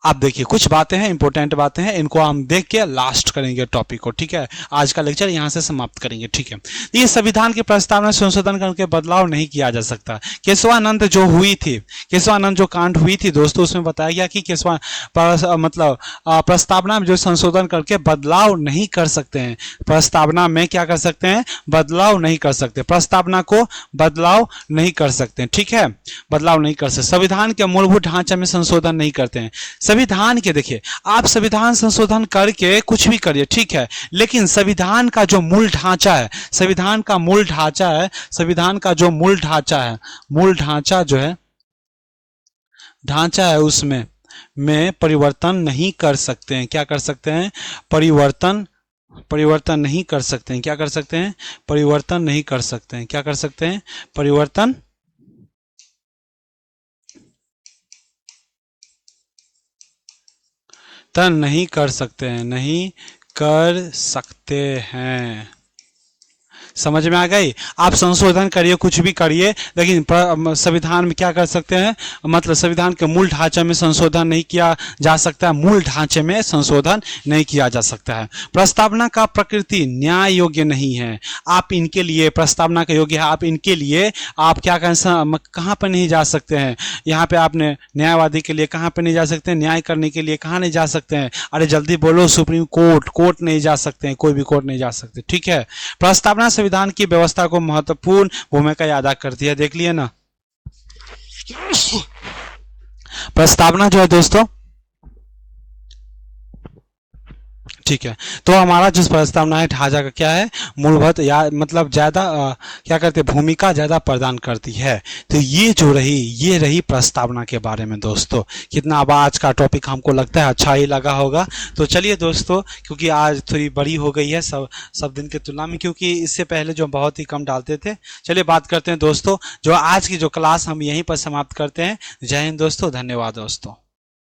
आप देखिए कुछ बातें हैं, इंपॉर्टेंट बातें हैं, इनको हम देख के लास्ट करेंगे टॉपिक को, ठीक है। आज का लेक्चर यहां से समाप्त करेंगे, ठीक है। ये संविधान के प्रस्तावना संशोधन करके बदलाव नहीं किया जा सकता। केशवानंद जो हुई थी, केशवानंद जो कांड हुई थी दोस्तों, उसमें बताया गया कि मतलब प्रस्तावना में जो संशोधन करके बदलाव नहीं कर सकते हैं। प्रस्तावना में क्या कर सकते हैं? बदलाव नहीं कर सकते, प्रस्तावना को बदलाव नहीं कर सकते, ठीक है, बदलाव नहीं कर सकते। संविधान के मूलभूत ढांचे में संशोधन नहीं करते हैं। संविधान के, देखिए आप संविधान संशोधन करके कुछ भी करिए, ठीक है, लेकिन संविधान का जो मूल ढांचा है, संविधान का मूल ढांचा है, संविधान का जो मूल ढांचा है, मूल ढांचा जो है, ढांचा है उसमें में परिवर्तन नहीं कर सकते हैं। क्या कर सकते हैं? परिवर्तन नहीं कर सकते हैं। क्या कर सकते हैं? परिवर्तन नहीं कर सकते हैं। क्या कर सकते हैं? परिवर्तन नहीं कर सकते हैं, नहीं कर सकते हैं। समझ में आ गई? आप संशोधन करिए, कुछ भी करिए, लेकिन संविधान में क्या कर सकते हैं? मतलब संविधान के मूल ढांचे में संशोधन नहीं किया जा सकता है, मूल ढांचे में संशोधन नहीं किया जा सकता है। प्रस्तावना का प्रकृति न्याय योग्य नहीं है। आप इनके लिए, प्रस्तावना का योग्य है, आप इनके लिए आप क्या कहाँ पर नहीं जा सकते हैं? यहाँ पे आपने न्यायवादी के लिए कहाँ पर नहीं जा सकते हैं? न्याय करने के लिए कहाँ नहीं जा सकते हैं? अरे जल्दी बोलो, सुप्रीम कोर्ट, कोर्ट नहीं जा सकते हैं, कोई भी कोर्ट नहीं जा सकते, ठीक है। प्रस्तावना संविधान की व्यवस्था को महत्वपूर्ण भूमिका अदा करती है। देख लिए ना, प्रस्तावना जो है दोस्तों, ठीक है। तो हमारा जो प्रस्तावना है ढांचा का क्या है? मूलभूत या मतलब ज्यादा क्या करते हैं? भूमिका ज्यादा प्रदान करती है। तो ये रही प्रस्तावना के बारे में दोस्तों। कितना अब आज का टॉपिक हमको लगता है अच्छा ही लगा होगा। तो चलिए दोस्तों, क्योंकि आज थोड़ी बड़ी हो गई है सब दिन के तुलना में, क्योंकि इससे पहले जो बहुत ही कम डालते थे। चलिए बात करते हैं दोस्तों, जो आज की जो क्लास हम यहीं पर समाप्त करते हैं। जय हिंद दोस्तों, धन्यवाद दोस्तों।